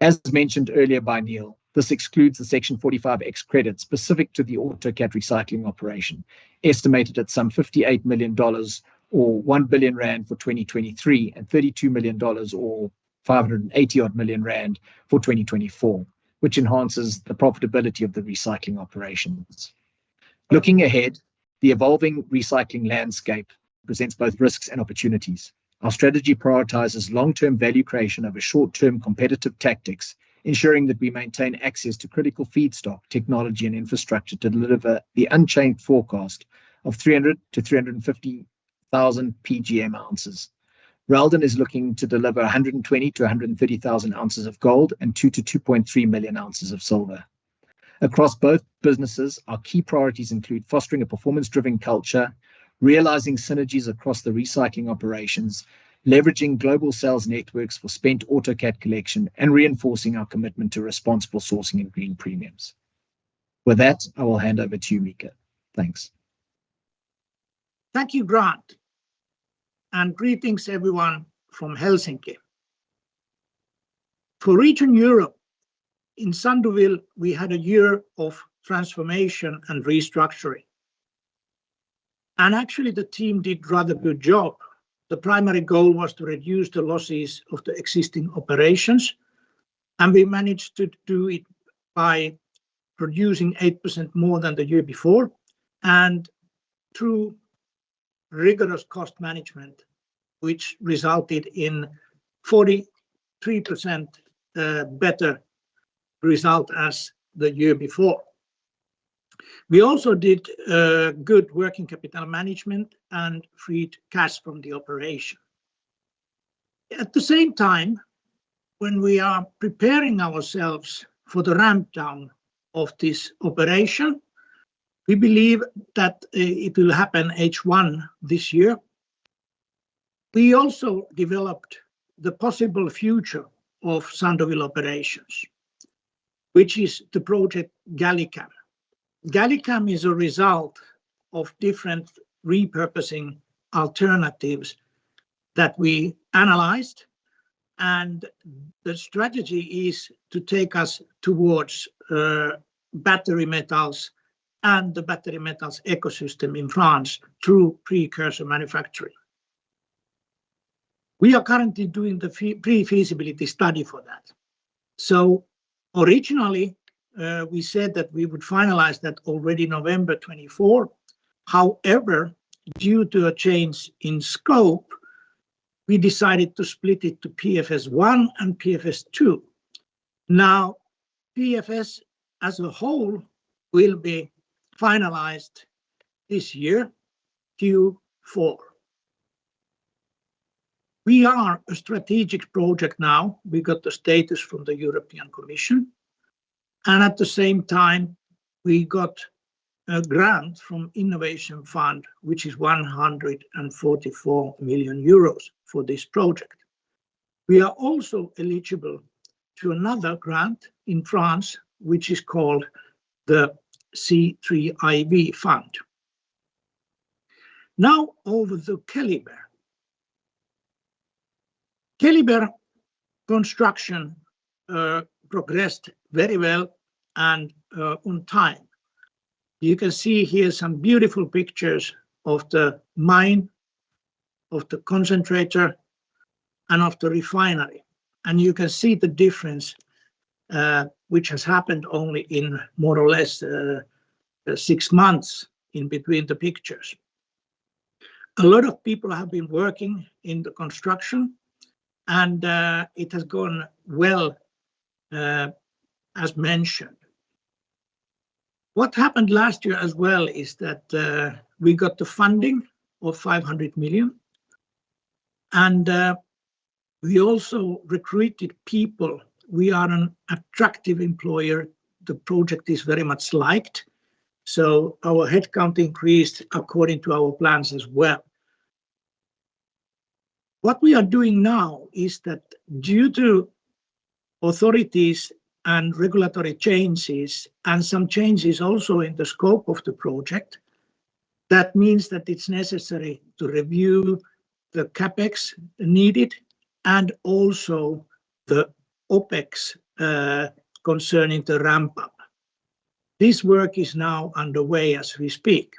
As mentioned earlier by Neil, this excludes the Section 45X credit specific to the AutoCat recycling operation, estimated at some $58 million or 1 billion rand for 2023 and $32 million or 580 odd million rand for 2024, which enhances the profitability of the recycling operations. Looking ahead, the evolving recycling landscape presents both risks and opportunities. Our strategy prioritizes long-term value creation over short-term competitive tactics, ensuring that we maintain access to critical feedstock, technology, and infrastructure to deliver the unchanged forecast of 300 to 350,000 PGM ounces. Reldan is looking to deliver 120 to 130,000 ounces of gold and 2 to 2.3 million ounces of silver. Across both businesses, our key priorities include fostering a performance-driven culture, realizing synergies across the recycling operations, leveraging global sales networks for spent AutoCat collection, and reinforcing our commitment to responsible sourcing and green premiums. With that, I will hand over to you, Mika. Thanks. Thank you, Grant, and greetings everyone from Helsinki. For Region Europe, in Sandouville, we had a year of transformation and restructuring. And actually the team did rather good job. The primary goal was to reduce the losses of the existing operations, and we managed to do it by producing 8% more than the year before, and through rigorous cost management, which resulted in 43% better result as the year before. We also did good working capital management and freed cash from the operation. At the same time, when we are preparing ourselves for the ramp down of this operation, we believe that it will happen H1 this year. We also developed the possible future of Sandouville operations, which is the project Gallicam. Gallicam is a result of different repurposing alternatives that we analyzed, and the strategy is to take us towards battery metals and the battery metals ecosystem in France through precursor manufacturing. We are currently doing the pre-feasibility study for that. So originally, we said that we would finalize that already November 24. However, due to a change in scope, we decided to split it to PFS1 and PFS2. Now, PFS as a whole will be finalized this year, Q4. We are a strategic project now. We got the status from the European Commission. And at the same time, we got a grant from Innovation Fund, which is 144 million euros for this project. We are also eligible to another grant in France, which is called the C3IV Fund. Now over to Keliber. Keliber construction progressed very well and on time. You can see here some beautiful pictures of the mine, of the concentrator, and of the refinery. And you can see the difference, which has happened only in more or less 6 months in between the pictures. A lot of people have been working in the construction, and it has gone well, as mentioned. What happened last year as well is that we got the funding of 500 million, and we also recruited people. We are an attractive employer. The project is very much liked, so our headcount increased according to our plans as well. What we are doing now is that due to authorities and regulatory changes and some changes also in the scope of the project, that means that it's necessary to review the CapEx needed and also the OpEx concerning the ramp up. This work is now underway as we speak.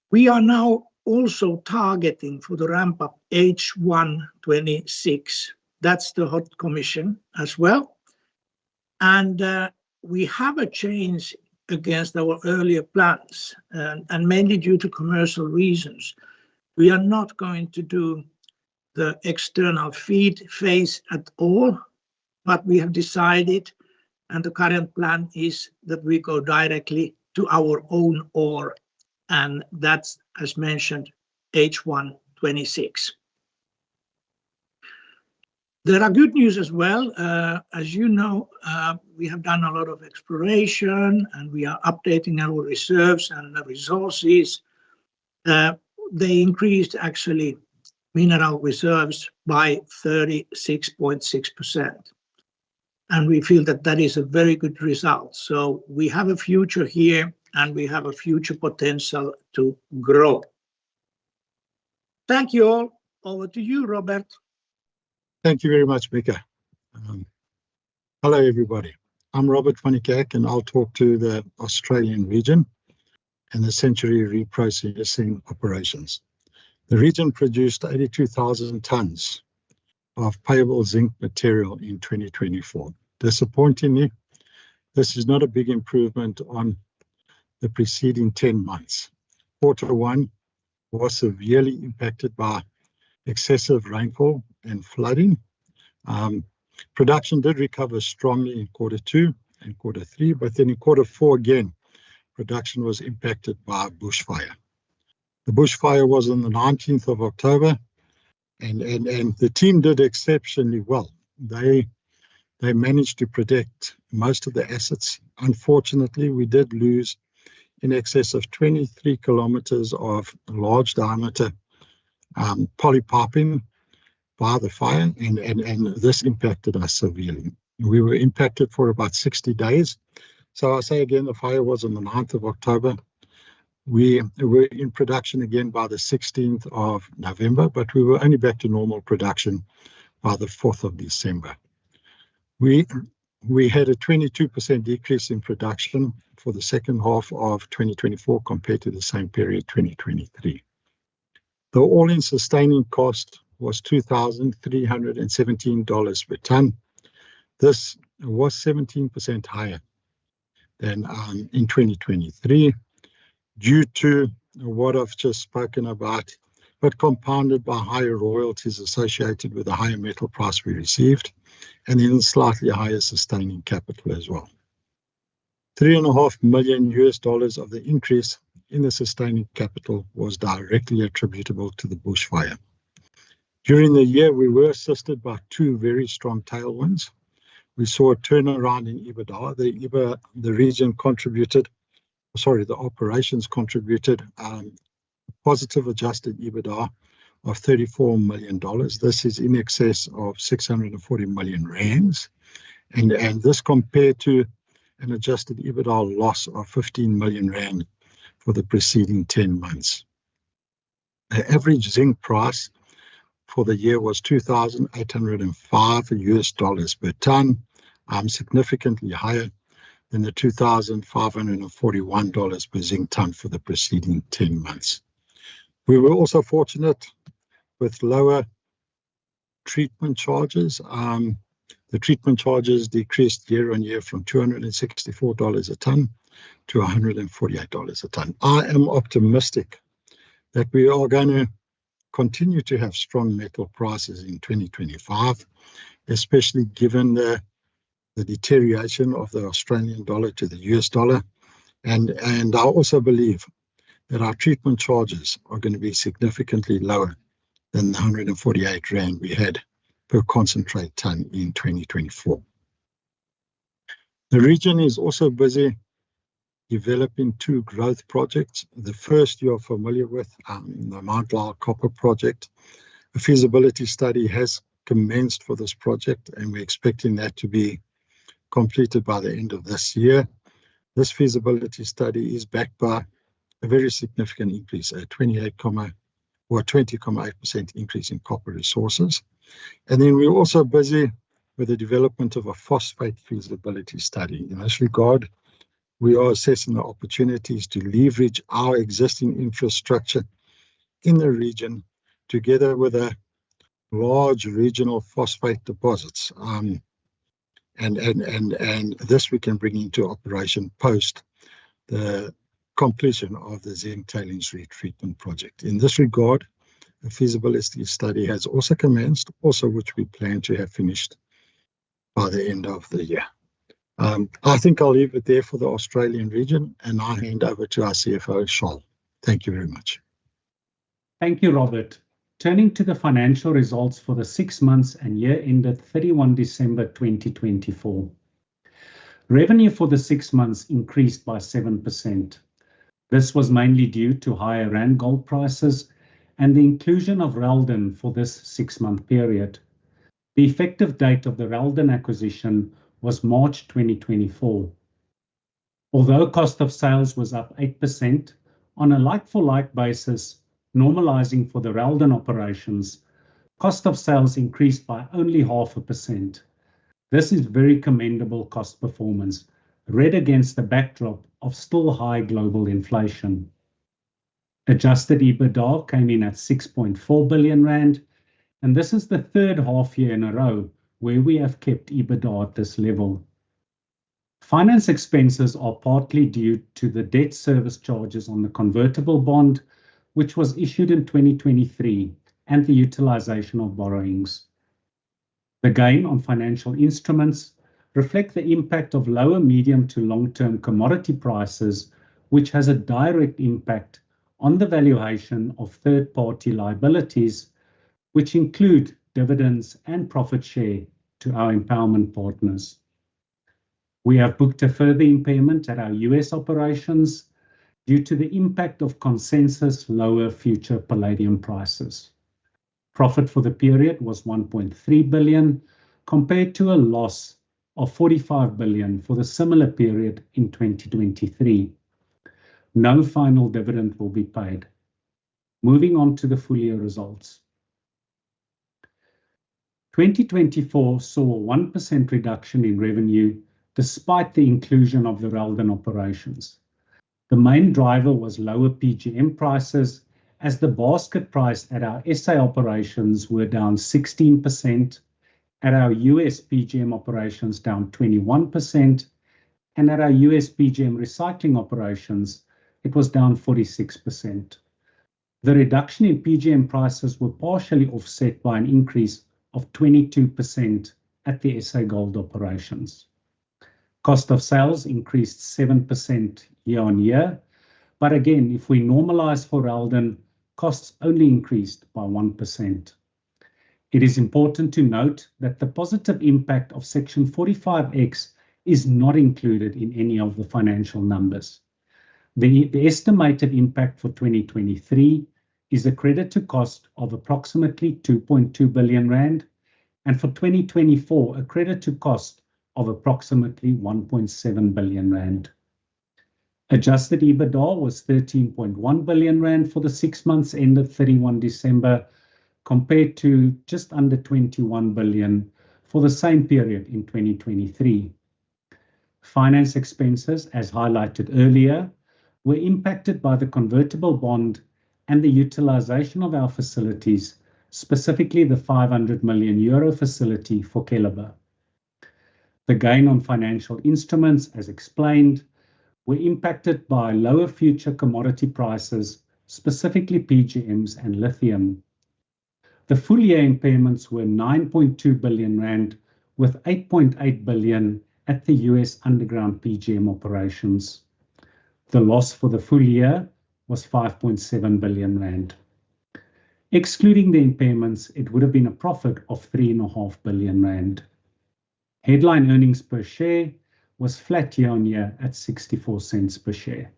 We are now also targeting for the ramp up H1 26. That's the hot commission as well. And we have a change against our earlier plans, and mainly due to commercial reasons. We are not going to do the external feed phase at all, but we have decided, and the current plan is that we go directly to our own ore, and that's, as mentioned, H1 26. There are good news as well. As you know, we have done a lot of exploration and we are updating our reserves and resources. They increased actually mineral reserves by 36.6%. And we feel that that is a very good result. So we have a future here and we have a future potential to grow. Thank you all. Over to you, Robert. Thank you very much, Mika. Hello, everybody. I'm Robert van Niekerk, and I'll talk to the Australian region and the Century reprocessing operations. The region produced 82,000 tons of payable zinc material in 2024. Disappointingly, this is not a big improvement on the preceding 10 months. Quarter 1 was severely impacted by excessive rainfall and flooding. Production did recover strongly in Quarter 2 and Quarter 3, but then in Quarter 4 again, production was impacted by bushfire. The bushfire was on the 19th of October, and the team did exceptionally well. They managed to protect most of the assets. Unfortunately, we did lose in excess of 23 kilometers of large diameter polypiping by the fire, and this impacted us severely. We were impacted for about 60 days. So I'll say again, the fire was on the 9th of October. We were in production again by the 16th of November, but we were only back to normal production by the 4th of December. We had a 22% decrease in production for the second half of 2024 compared to the same period 2023. The all-in sustaining cost was $2,317 per ton. This was 17% higher than in 2023 due to what I've just spoken about, but compounded by higher royalties associated with the higher metal price we received, and then slightly higher sustaining capital as well. $3.5 million of the increase in the sustaining capital was directly attributable to the bushfire. During the year, we were assisted by two very strong tailwinds. We saw a turnaround in EBITDA. The region contributed, the operations contributed positive adjusted EBITDA of $34 million. This is in excess of 640 million rands. And this compared to an adjusted EBITDA loss of 15 million rand for the preceding 10 months. The average zinc price for the year was $2,805 per ton, significantly higher than the $2,541 per zinc ton for the preceding 10 months. We were also fortunate with lower treatment charges. The treatment charges decreased year on year from $264 a ton to $148 a ton. I am optimistic that we are going to continue to have strong metal prices in 2025, especially given the deterioration of the Australian dollar to the US dollar. And I also believe that our treatment charges are going to be significantly lower than the 148 rand we had per concentrate ton in 2024. The region is also busy developing two growth projects. The first you're familiar with, the Mount Lyell Copper Project. A feasibility study has commenced for this project, and we're expecting that to be completed by the end of this year. This feasibility study is backed by a very significant increase, a 20.8% increase in copper resources. And then we're also busy with the development of a phosphate feasibility study. In this regard, we are assessing the opportunities to leverage our existing infrastructure in the region together with a large regional phosphate deposits. And this we can bring into operation post the completion of the zinc tailings retreatment project. In this regard, a feasibility study has also commenced, also which we plan to have finished by the end of the year. I think I'll leave it there for the Australian region, and I'll hand over to our CFO, Charles. Thank you very much. Thank you, Robert. Turning to the financial results for the 6 months and year ended 31 December 2024. Revenue for the 6 months increased by 7%. This was mainly due to higher rand gold prices and the inclusion of Reldan for this 6-month period. The effective date of the Reldan acquisition was March 2024. Although cost of sales was up 8%, on a like-for-like basis, normalizing for the Reldan operations, cost of sales increased by only 0.5%. This is very commendable cost performance, read against the backdrop of still high global inflation. Adjusted EBITDA came in at 6.4 billion rand, and this is the third half year in a row where we have kept EBITDA at this level. Finance expenses are partly due to the debt service charges on the convertible bond, which was issued in 2023, and the utilization of borrowings. The gain on financial instruments reflect the impact of lower medium to long-term commodity prices, which has a direct impact on the valuation of third-party liabilities, which include dividends and profit share to our empowerment partners. We have booked a further impairment at our US operations due to the impact of consensus lower future palladium prices. Profit for the period was 1.3 billion, compared to a loss of 45 billion for the similar period in 2023. No final dividend will be paid. Moving on to the full year results. 2024 saw a 1% reduction in revenue despite the inclusion of the Reldan operations. The main driver was lower PGM prices as the basket price at our SA operations were down 16%, at our US PGM operations down 21%, and at our US PGM recycling operations, it was down 46%. The reduction in PGM prices were partially offset by an increase of 22% at the SA Gold operations. Cost of sales increased 7% year-on-year, but again, if we normalize for Reldan, costs only increased by 1%. It is important to note that the positive impact of Section 45X is not included in any of the financial numbers. The estimated impact for 2023 is a credit to cost of approximately 2.2 billion rand, and for 2024, a credit to cost of approximately 1.7 billion rand. Adjusted EBITDA was 13.1 billion rand for the 6 months ended 31 December, compared to just under 21 billion for the same period in 2023. Finance expenses, as highlighted earlier, were impacted by the convertible bond and the utilization of our facilities, specifically the 500 million euro facility for Keliber. The gain on financial instruments, as explained, were impacted by lower future commodity prices, specifically PGMs and lithium. The full year impairments were 9.2 billion rand, with 8.8 billion at the US underground PGM operations. The loss for the full year was 5.7 billion rand. Excluding the impairments, it would have been a profit of 3.5 billion rand. Headline earnings per share was flat year-on-year at 64 cents per share.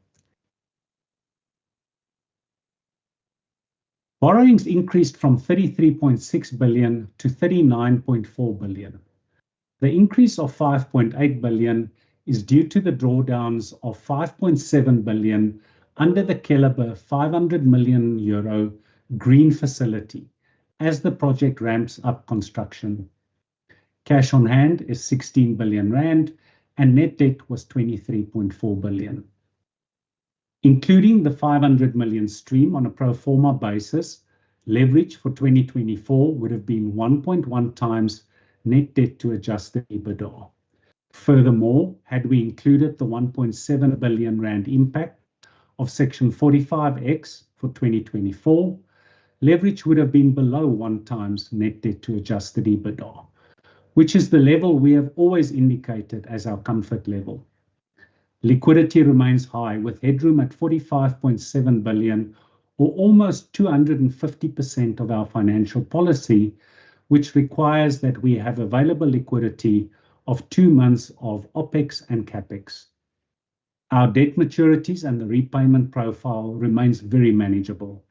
Borrowings increased from 33.6 billion to 39.4 billion. The increase of 5.8 billion is due to the drawdowns of 5.7 billion under the Keliber 500 million euro green facility as the project ramps up construction. Cash on hand is 16 billion rand and net debt was 23.4 billion. Including the 500 million stream on a pro forma basis, leverage for 2024 would have been 1.1 times net debt to adjusted EBITDA. Furthermore, had we included the 1.7 billion rand impact of Section 45X for 2024, leverage would have been below 1 times net debt to adjusted EBITDA, which is the level we have always indicated as our comfort level. Liquidity remains high, with headroom at 45.7 billion, or almost 250% of our financial policy, which requires that we have available liquidity of 2 months of OPEX and CAPEX. Our debt maturities and the repayment profile remains very manageable,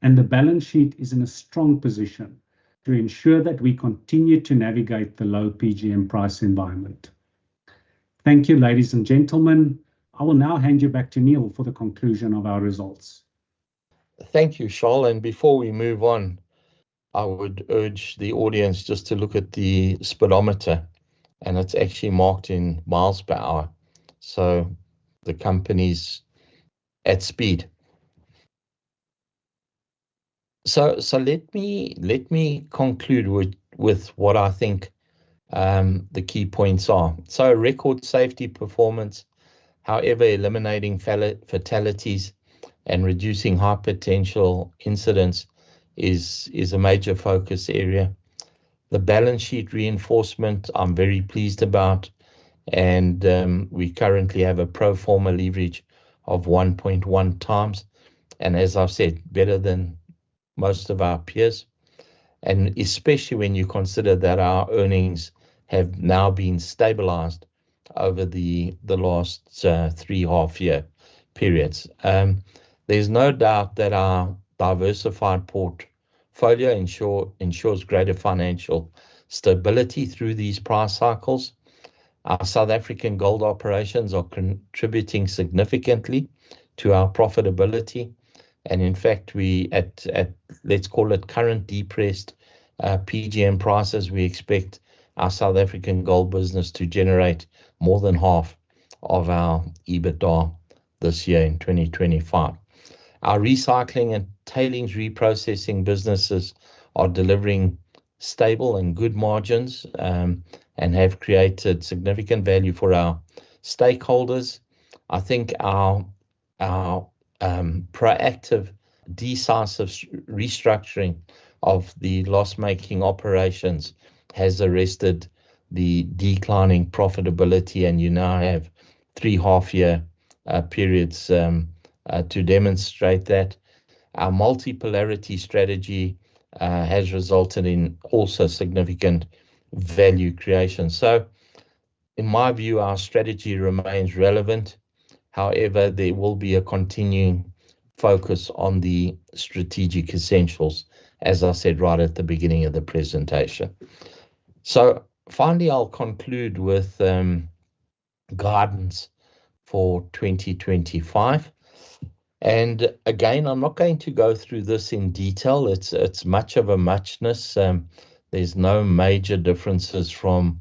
and the balance sheet is in a strong position to ensure that we continue to navigate the low PGM price environment. Thank you, ladies and gentlemen. I will now hand you back to Neil for the conclusion of our results. Thank you, Charles. And before we move on, I would urge the audience just to look at the speedometer, and it's actually marked in miles per hour. So the company's at speed. So let me conclude with what I think the key points are. So record safety performance, however, eliminating fatalities and reducing high potential incidents is a major focus area. The balance sheet reinforcement I'm very pleased about, and we currently have a pro forma leverage of 1.1 times, and as I've said, better than most of our peers, and especially when you consider that our earnings have now been stabilized over the last 3 half-year periods. There's no doubt that our diversified portfolio ensures greater financial stability through these price cycles. Our South African gold operations are contributing significantly to our profitability, and in fact, we at let's call it current depressed PGM prices, we expect our South African gold business to generate more than half of our EBITDA this year in 2025. Our recycling and tailings reprocessing businesses are delivering stable and good margins, and have created significant value for our stakeholders. I think our proactive, decisive restructuring of the loss-making operations has arrested the declining profitability, and you now have 3 half-year periods to demonstrate that. Our multipolarity strategy has resulted in also significant value creation. So, in my view, our strategy remains relevant. However, there will be a continuing focus on the strategic essentials, as I said right at the beginning of the presentation. So, finally, I'll conclude with guidance for 2025. And again, I'm not going to go through this in detail. It's much of a muchness. There's no major differences from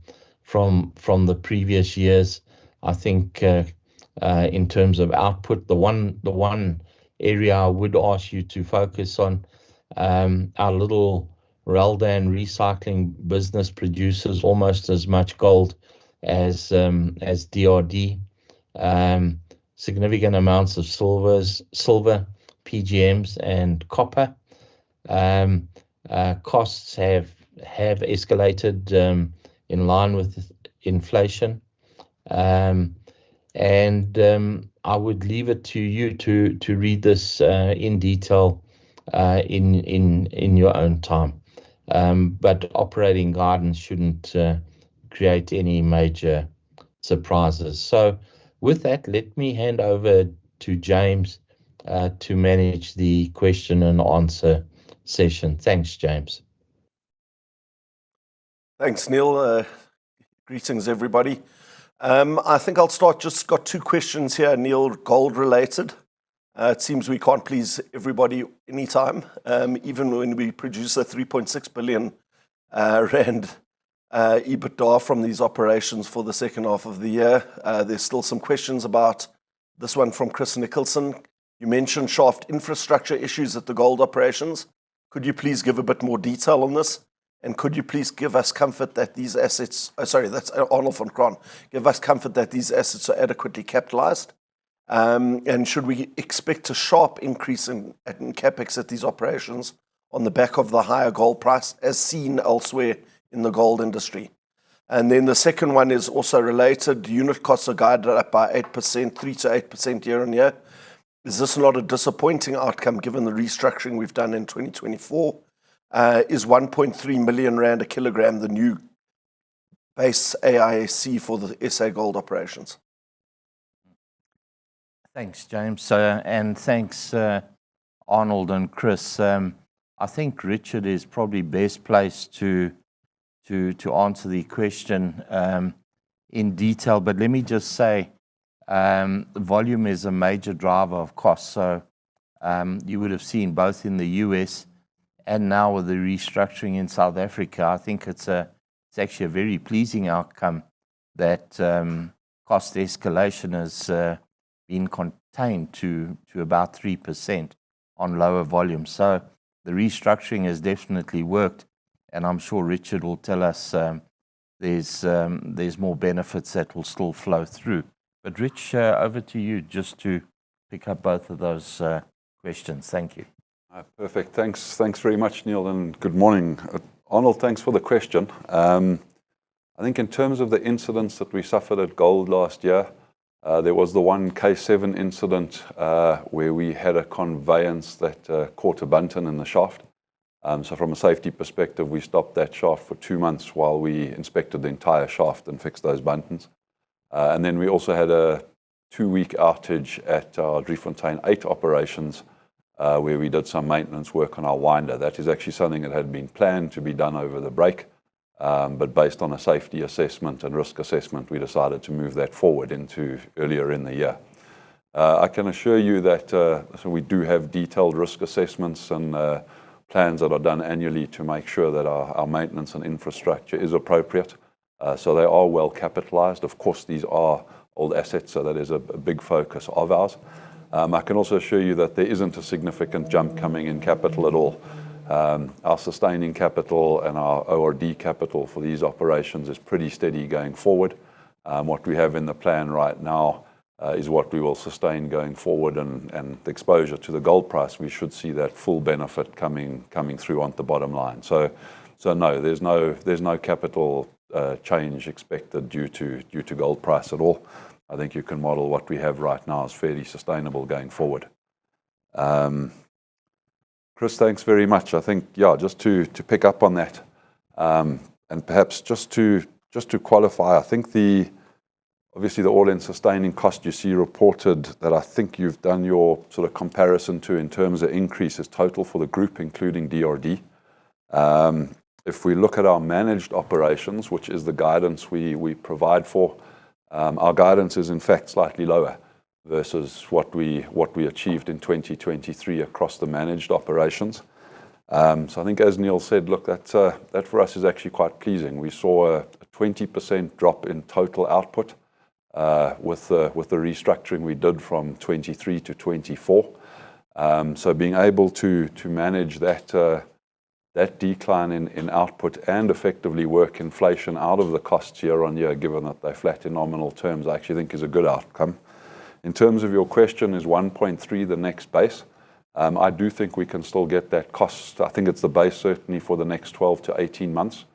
the previous years. I think in terms of output, the one area I would ask you to focus on, our little Reldan recycling business produces almost as much gold as DRD. Significant amounts of silver, PGMs, and copper. Costs have escalated in line with inflation, and I would leave it to you to read this in detail in your own time. But operating guidance shouldn't create any major surprises. So, with that, let me hand over to James to manage the question and answer session. Thanks, James. Thanks, Neil. Greetings, everybody. I think I'll start. Just got 2 questions here, Neil, gold related. It seems we can't please everybody anytime, even when we produce a 3.6 billion rand EBITDA from these operations for the second half of the year. There's still some questions about this one from Chris Nicholson. You mentioned shaft infrastructure issues at the gold operations. Could you please give a bit more detail on this? And could you please give us comfort that these assets, that's Arnold van Kraan, give us comfort that these assets are adequately capitalized? And should we expect a sharp increase in capex at these operations on the back of the higher gold price as seen elsewhere in the gold industry? And then the second one is also related. Unit costs are guided up by 8%, 3 to 8% year on year. Is this not a disappointing outcome given the restructuring we've done in 2024? Is 1.3 million rand a kilogram the new base AISC for the SA gold operations? Thanks, James. And thanks, Arnold and Chris. I think Richard is probably best placed to answer the question in detail. But let me just say, volume is a major driver of cost. So you would have seen both in the US and now with the restructuring in South Africa, I think it's actually a very pleasing outcome that cost escalation has been contained to about 3% on lower volume. So the restructuring has definitely worked, and I'm sure Richard will tell us there's more benefits that will still flow through. But Rich, over to you just to pick up both of those questions. Thank you. Perfect. Thanks very much, Neil, and good morning. Arnold, thanks for the question. I think in terms of the incidents that we suffered at gold last year, there was the one K7 incident where we had a conveyance that caught a bunton in the shaft. So from a safety perspective, we stopped that shaft for 2 months while we inspected the entire shaft and fixed those buntons. And then we also had a 2-week outage at our Driefontein 8 operations where we did some maintenance work on our winder. That is actually something that had been planned to be done over the break. But based on a safety assessment and risk assessment, we decided to move that forward into earlier in the year. I can assure you that so we do have detailed risk assessments and plans that are done annually to make sure that our maintenance and infrastructure is appropriate. So they are well capitalized. Of course, these are old assets, so that is a big focus of ours. I can also assure you that there isn't a significant jump coming in capital at all. Our sustaining capital and our ORD capital for these operations is pretty steady going forward. What we have in the plan right now is what we will sustain going forward, and the exposure to the gold price, we should see that full benefit coming through on the bottom line. So no, there's no capital change expected due to gold price at all. I think you can model what we have right now as fairly sustainable going forward. Chris, thanks very much. I think, yeah, just to pick up on that, and perhaps just to qualify, I think obviously the all-in sustaining cost you see reported, that I think you've done your sort of comparison to in terms of increases total for the group, including DRD. If we look at our managed operations, which is the guidance we provide for, our guidance is in fact slightly lower versus what we achieved in 2023 across the managed operations. So I think, as Neil said, look, that for us is actually quite pleasing. We saw a 20% drop in total output with the restructuring we did from 23 to 24. So being able to manage that decline in output and effectively work inflation out of the costs year on year, given that they're flat in nominal terms, I actually think is a good outcome. In terms of your question, is 1.3 the next base? I do think we can still get that cost. I think it's the base certainly for the next 12 to 18 months.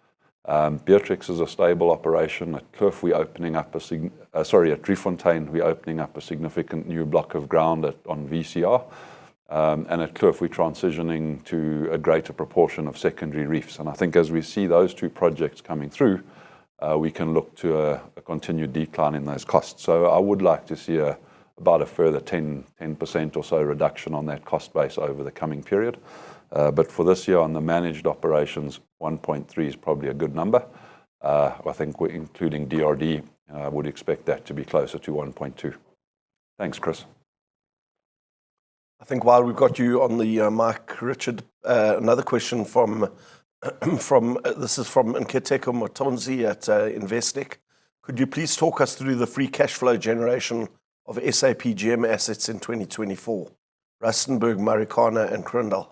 Beatrix is a stable operation. At Kloof, we're opening up at Driefontein, we're opening up a significant new block of ground on VCR. And at Kloof, we're transitioning to a greater proportion of secondary reefs. And I think as we see those two projects coming through, we can look to a continued decline in those costs. So I would like to see about a further 10% or so reduction on that cost base over the coming period. But for this year on the managed operations, 1.3 is probably a good number. I think we're including DRD, would expect that to be closer to 1.2. Thanks, Chris. I think while we've got you on the mic, Richard, another question from this is from Nkateko Motonzi at Investec. Could you please talk us through the free cash flow generation of SAPGM assets in 2024, Rustenburg, Marikana and Kroondal?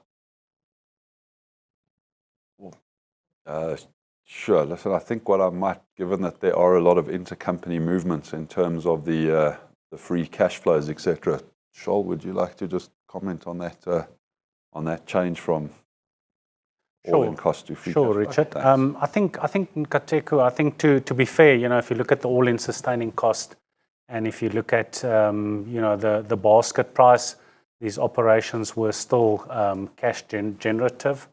Sure. Listen, I think what I might, given that there are a lot of intercompany movements in terms of the free cash flows, etc. Charles, would you like to just comment on that change from all-in cost to free cash flow? Sure, Richard. I think Nkateko, to be fair, if you look at the all-in sustaining cost, and if you look at the basket price, these operations were still cash generative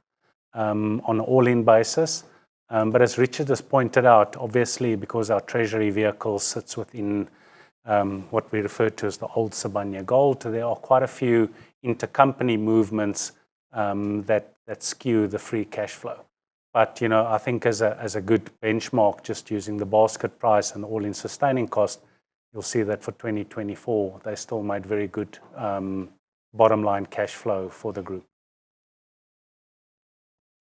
on an all-in basis. But as Richard has pointed out, obviously because our treasury vehicle sits within what we refer to as the old Sibanye Gold, there are quite a few intercompany movements that skew the free cash flow. But I think as a good benchmark, just using the basket price and the all-in sustaining cost, you'll see that for 2024 they still made very good bottom line cash flow for the group.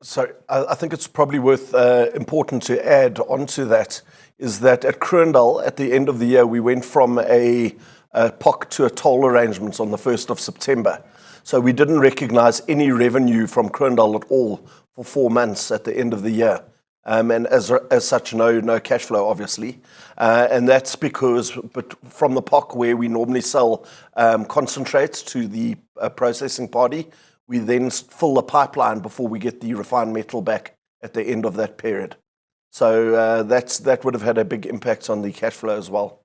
So I think it's probably worth important to add onto that is that at Kroondal, at the end of the year, we went from a POC to a toll arrangement on the 1st of September. So we didn't recognize any revenue from Kroondal at all for 4 months at the end of the year. And as such, no cash flow, obviously. And that's because from the POC where we normally sell concentrates to the processing party, we then fill the pipeline before we get the refined metal back at the end of that period. So that would have had a big impact on the cash flow as well.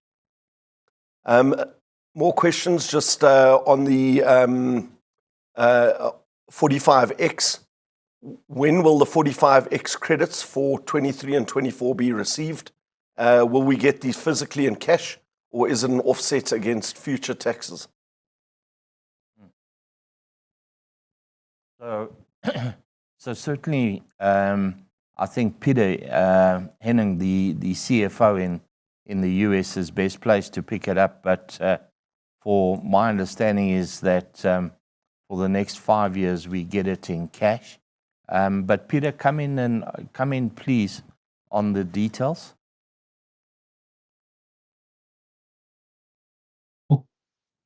More questions just on the 45X. When will the 45X credits for 23 and 24 be received? Will we get these physically in cash, or is it an offset against future taxes? So certainly, I think Peter Henning, the CFO in the US, is best placed to pick it up. But for my understanding is that for the next 5 years we get it in cash. But Peter, come in, please, on the details.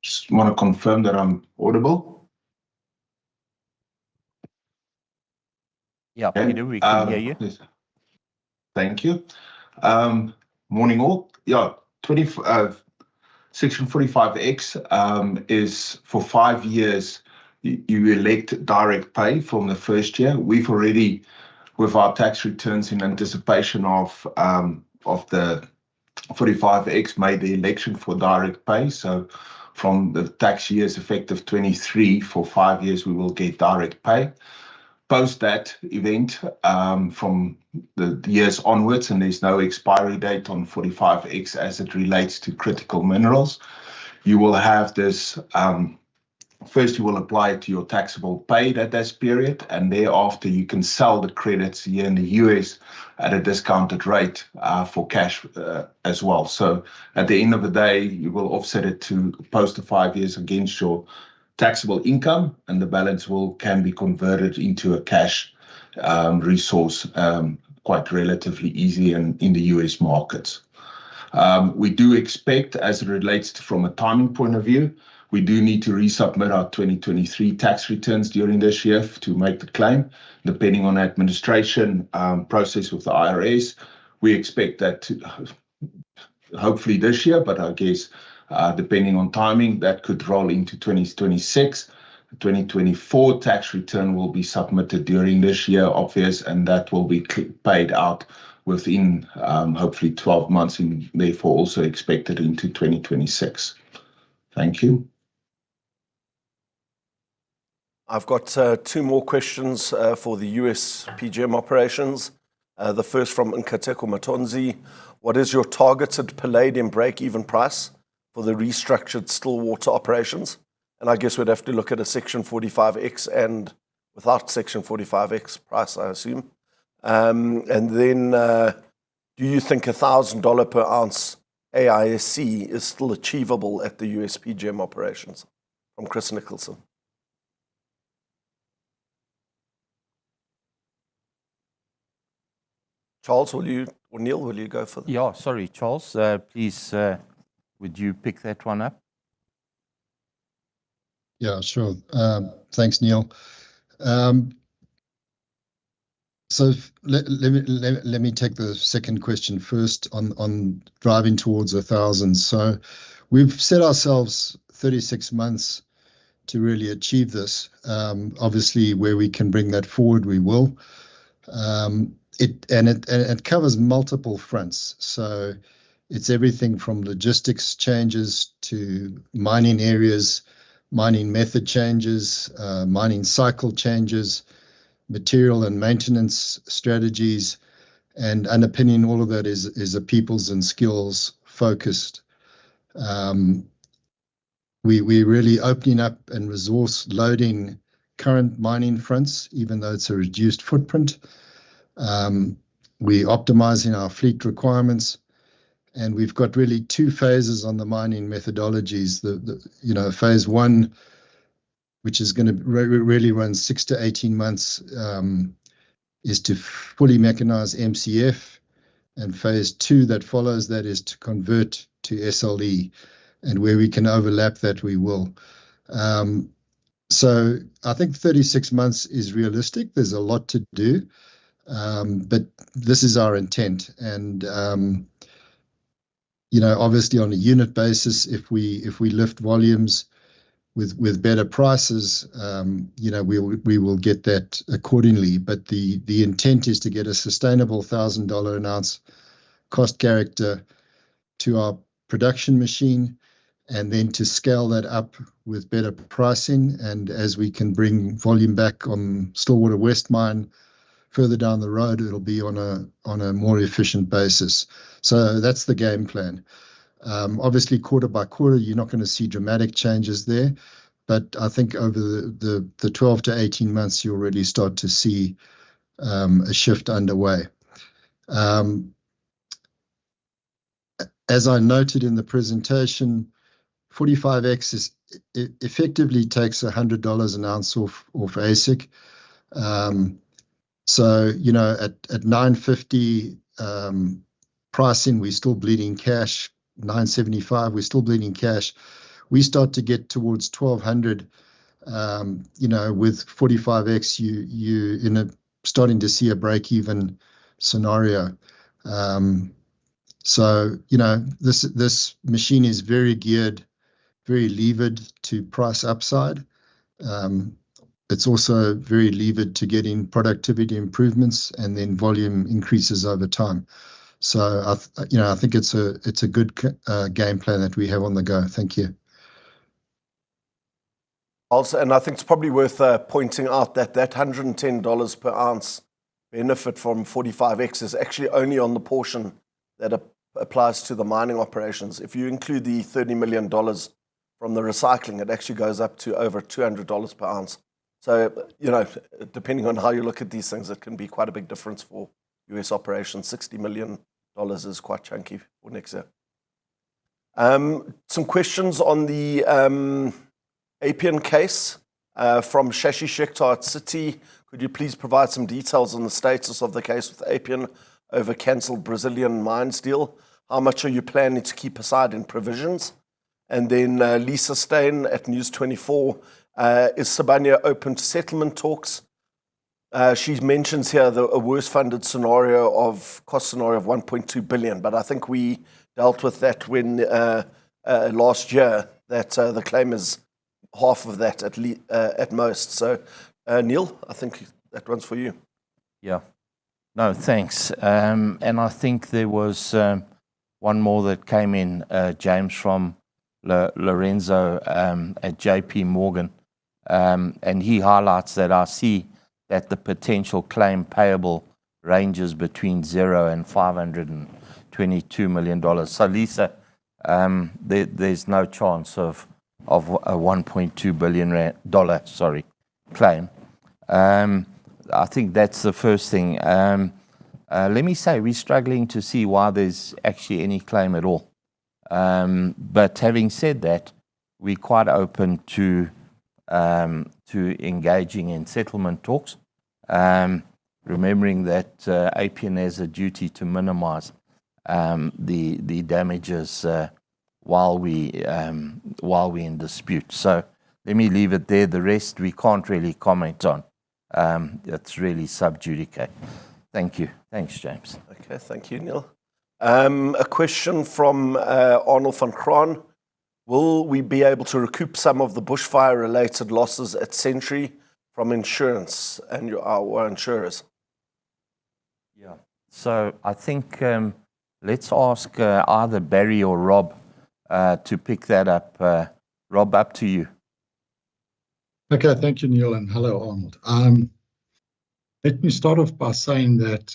Just want to confirm that I'm audible. Yeah, Okay. Peter, we can hear you. Yes. Thank you. Morning all. Yeah, Section 45X is for 5 years. You elect direct pay from the first year. We've already, with our tax returns in anticipation of the 45X, made the election for direct pay. So from the tax years effective 23, for 5 years, we will get direct pay. Post that event, from the years onwards, and there's no expiry date on 45X as it relates to critical minerals, you will have this, first you will apply it to your taxable paid at this period, and thereafter you can sell the credits here in the US at a discounted rate for cash as well. So at the end of the day, you will offset it to post the 5 years against your taxable income, and the balance can be converted into a cash resource quite relatively easy in the US markets. We do expect, as it relates to from a timing point of view, we do need to resubmit our 2023 tax returns during this year to make the claim. Depending on administration process with the IRS, we expect that to hopefully this year, but I guess depending on timing, that could roll into 2026. The 2024 tax return will be submitted during this year, obvious, and that will be paid out within hopefully 12 months, and therefore also expected into 2026. Thank you. I've got 2 more questions for the US PGM operations. The first from Nkateko Matonzi. What is your targeted palladium break-even price for the restructured Stillwater operations? And I guess we'd have to look at a Section 45X and without Section 45X price, I assume. And then do you think $1,000 per ounce AISC is still achievable at the US PGM operations? From Chris Nicholson. Charles, or Neil, will you go for that? Yeah, sorry, Charles. Please, would you pick that one up? Yeah, sure. Thanks, Neil. So let me take the second question first on driving towards 1,000. So we've set ourselves 36 months to really achieve this. Obviously, where we can bring that forward, we will. It covers multiple fronts. So it's everything from logistics changes to mining areas, mining method changes, mining cycle changes, material and maintenance strategies, and underpinning all of that is a peoples and skills focused. We're really opening up and resource loading current mining fronts, even though it's a reduced footprint. We're optimizing our fleet requirements, and we've got really 2 phases on the mining methodologies. Phase 1, which is going to really run 6 to 18 months, is to fully mechanize MCF, and phase 2 that follows that is to convert to SLE, and where we can overlap that, we will. So I think 36 months is realistic. There's a lot to do, but this is our intent. And obviously on a unit basis, if we lift volumes with better prices, we will get that accordingly. But the intent is to get a sustainable $1,000 an ounce cost character to our production machine, and then to scale that up with better pricing. And as we can bring volume back on Stillwater West Mine further down the road, it'll be on a more efficient basis. So that's the game plan. Obviously, quarter by quarter, you're not going to see dramatic changes there, but I think over the 12 to 18 months, you'll already start to see a shift underway. As I noted in the presentation, 45X effectively takes $100 an ounce off AISC. So, at 950 pricing, we're still bleeding cash. 975, we're still bleeding cash. we start to get towards 1,200, with 45X, you starting to see a break-even scenario. This machine is very geared, very levered to price upside. It's also very levered to getting productivity improvements and then volume increases over time. So I think it's a good game plan that we have on the go. Thank you. Also, and I think it's probably worth pointing out that $110 per ounce benefit from 45X is actually only on the portion that applies to the mining operations. If you include the $30 million from the recycling, it actually goes up to over $200 per ounce. So, depending on how you look at these things, it can be quite a big difference for US operations. $60 million is quite chunky for next year. Some questions on the Appian case from Shashi Shekhtar at Citi. Could you please provide some details on the status of the case with Appian over cancelled Brazilian mines deal? How much are you planning to keep aside in provisions? And then Lisa Steyn at News 24. Is Sibanye open to settlement talks? She mentions here a worse funded cost scenario of 1.2 billion, but I think we dealt with that when last year that the claim is half of that at most. So Neil, I think that one's for you. Yeah. No, thanks. And I think there was one more that came in, James, from Lorenzo at JP Morgan. And he highlights that I see that the potential claim payable ranges between $0 and $522 million. So Lisa, there's no chance of a $1.2 billion claim. I think that's the first thing. Let me say, we're struggling to see why there's actually any claim at all. But having said that, we're quite open to engaging in settlement talks, remembering that Appian has a duty to minimize the damages while we in dispute. So let me leave it there. The rest we can't really comment on. It's really sub judice. Thank you. Thanks, James. Okay, thank you, Neil. A question from Arnold van Graan. Will we be able to recoup some of the bushfire-related losses at Century from insurance and our insurers? Yeah. So I think let's ask either Barry or Rob to pick that up. Rob, up to you. Okay, thank you, Neil, and hello, Arnold. Let me start off by saying that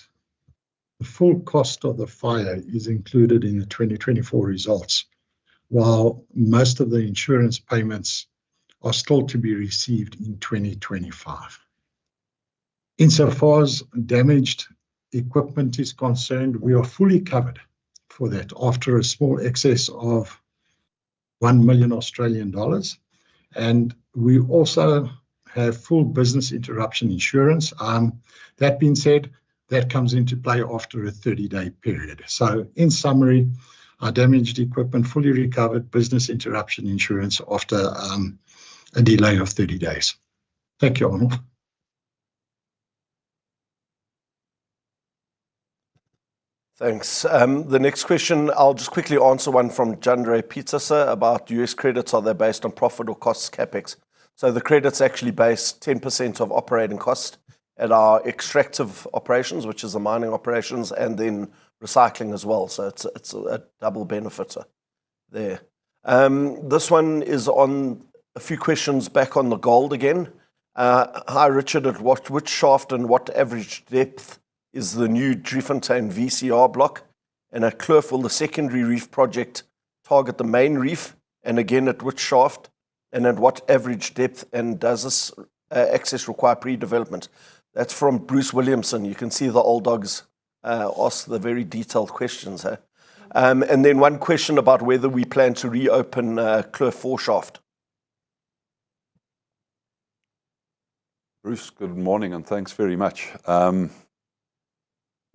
the full cost of the fire is included in the 2024 results, while most of the insurance payments are still to be received in 2025. Insofar as damaged equipment is concerned, we are fully covered for that after a small excess of 1 million Australian dollars. And we also have full business interruption insurance. That being said, that comes into play after a 30-day period. So in summary, our damaged equipment fully recovered, business interruption insurance after a delay of 30 days. Thank you, Arnold. Thanks. The next question, I'll just quickly answer one from Jandre Pieterse about US credits. Are they based on profit or costs CapEx? So the credits actually base 10% of operating cost at our extractive operations, which is the mining operations, and then recycling as well. So it's a double benefit there. This one is on a few questions back on the gold again. Hi, Richard. At which shaft and what average depth is the new Driefontein VCR block? And at Kloof, will the secondary reef project target the main reef? And again, at which shaft? And at what average depth? And does this access require pre-development? That's from Bruce Williamson. You can see the old dogs ask the very detailed questions. And then one question about whether we plan to reopen Kloof 4 shaft. Bruce, good morning and thanks very much.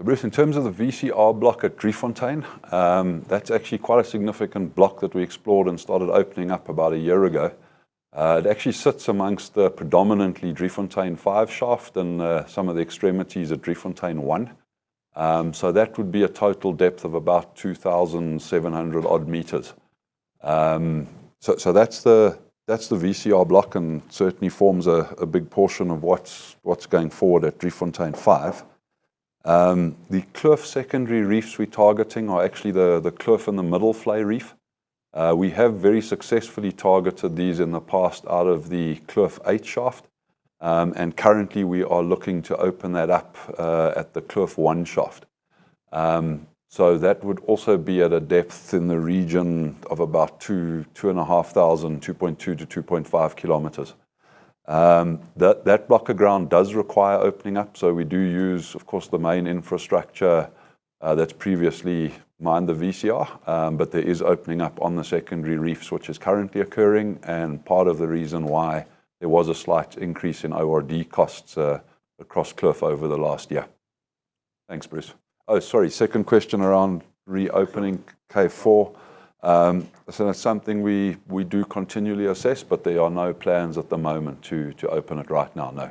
Bruce, in terms of the VCR block at Driefontein, that's actually quite a significant block that we explored and started opening up about a year ago. It actually sits amongst the predominantly Driefontein 5 shaft and some of the extremities at Driefontein 1. So that would be a total depth of about 2,700 odd meters. So that's the VCR block and certainly forms a big portion of what's going forward at Driefontein 5. The Kloof secondary reefs we're targeting are actually the Kloof and the Middle Flay reef. We have very successfully targeted these in the past out of the Kloof 8 shaft, and currently we are looking to open that up at the Kloof 1 shaft. So that would also be at a depth in the region of about 2,500, 2.2 to 2.5 kilometers. That block of ground does require opening up, so we do use, of course, the main infrastructure that's previously mined the VCR, but there is opening up on the secondary reefs, which is currently occurring, and part of the reason why there was a slight increase in ORD costs across Kloof over the last year. Thanks, Bruce. Oh, sorry, second question around reopening K4. So that's something we do continually assess, but there are no plans at the moment to open it right now, no.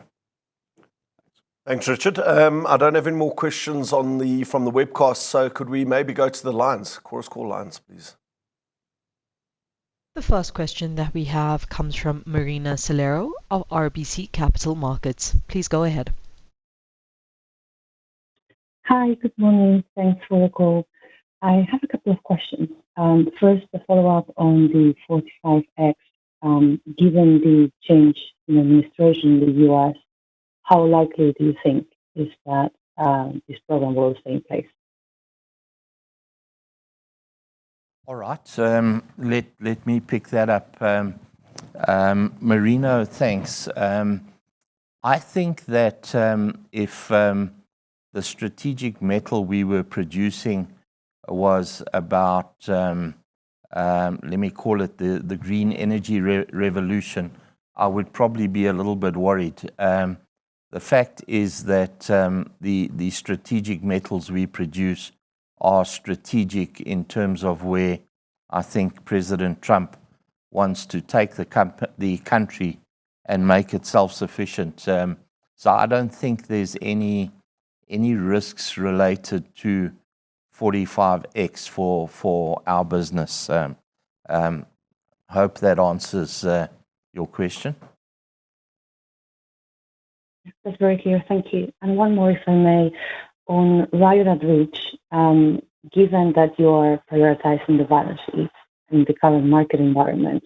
Thanks, Richard. I don't have any more questions from the webcast, so could we maybe go to the lines, chorus call lines, please? The first question that we have comes from Marina Solero of RBC Capital Markets. Please go ahead. Hi, good morning. Thanks for the call. I have a couple of questions. First, a follow-up on the 45X. Given the change in administration in the US, how likely do you think is that this program will stay in place? All right. Let me pick that up. Marino, thanks. I think that if the strategic metal we were producing was about, let me call it the green energy revolution, I would probably be a little bit worried. The fact is that the strategic metals we produce are strategic in terms of where I think President Trump wants to take the country and make it self-sufficient. So I don't think there's any risks related to 45X for our business. Hope that answers your question. That's very clear. Thank you. And one more, if I may, on Rhyolite Ridge, given that you are prioritizing the balance sheet in the current market environment,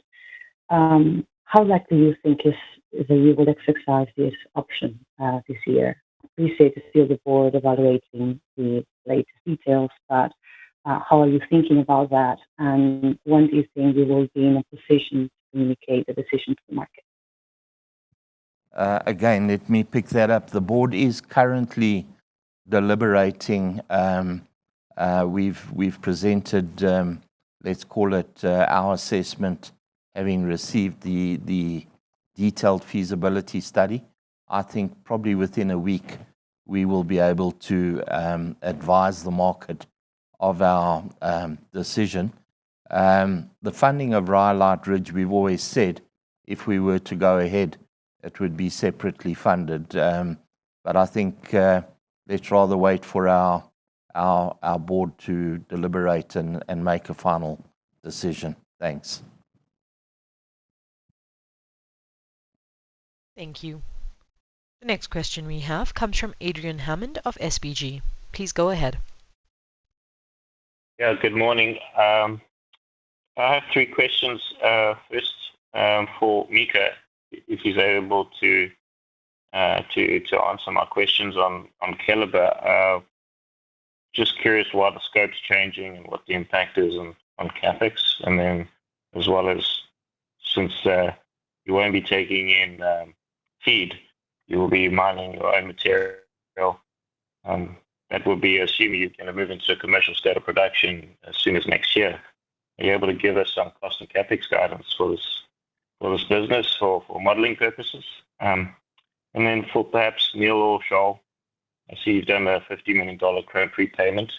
how likely do you think is that you will exercise this option this year? I appreciate it's still the board evaluating the latest details, but how are you thinking about that? And when do you think you will be in a position to communicate the decision to the market? Again, let me pick that up. The board is currently deliberating. We've presented, let's call it our assessment, having received the detailed feasibility study. I think probably within a week we will be able to advise the market of our decision. The funding of Rhyolite Ridge, we've always said, if we were to go ahead, it would be separately funded. But I think let's rather wait for our board to deliberate and make a final decision. Thanks. Thank you. The next question we have comes from Adrian Hammond of SBG. Please go ahead. Yeah, good morning. I have three questions. First, for Mika, if he's able to answer my questions on Keliber. Just curious why the scope's changing and what the impact is on CapEx, and then as well as since you won't be taking in feed, you will be mining your own material. That would be assuming you're going to move into a commercial state of production as soon as next year. Are you able to give us some cost and CapEx guidance for this business for modeling purposes? And then for perhaps Neil or Charles, I see you've done a $50 million chrome prepayment.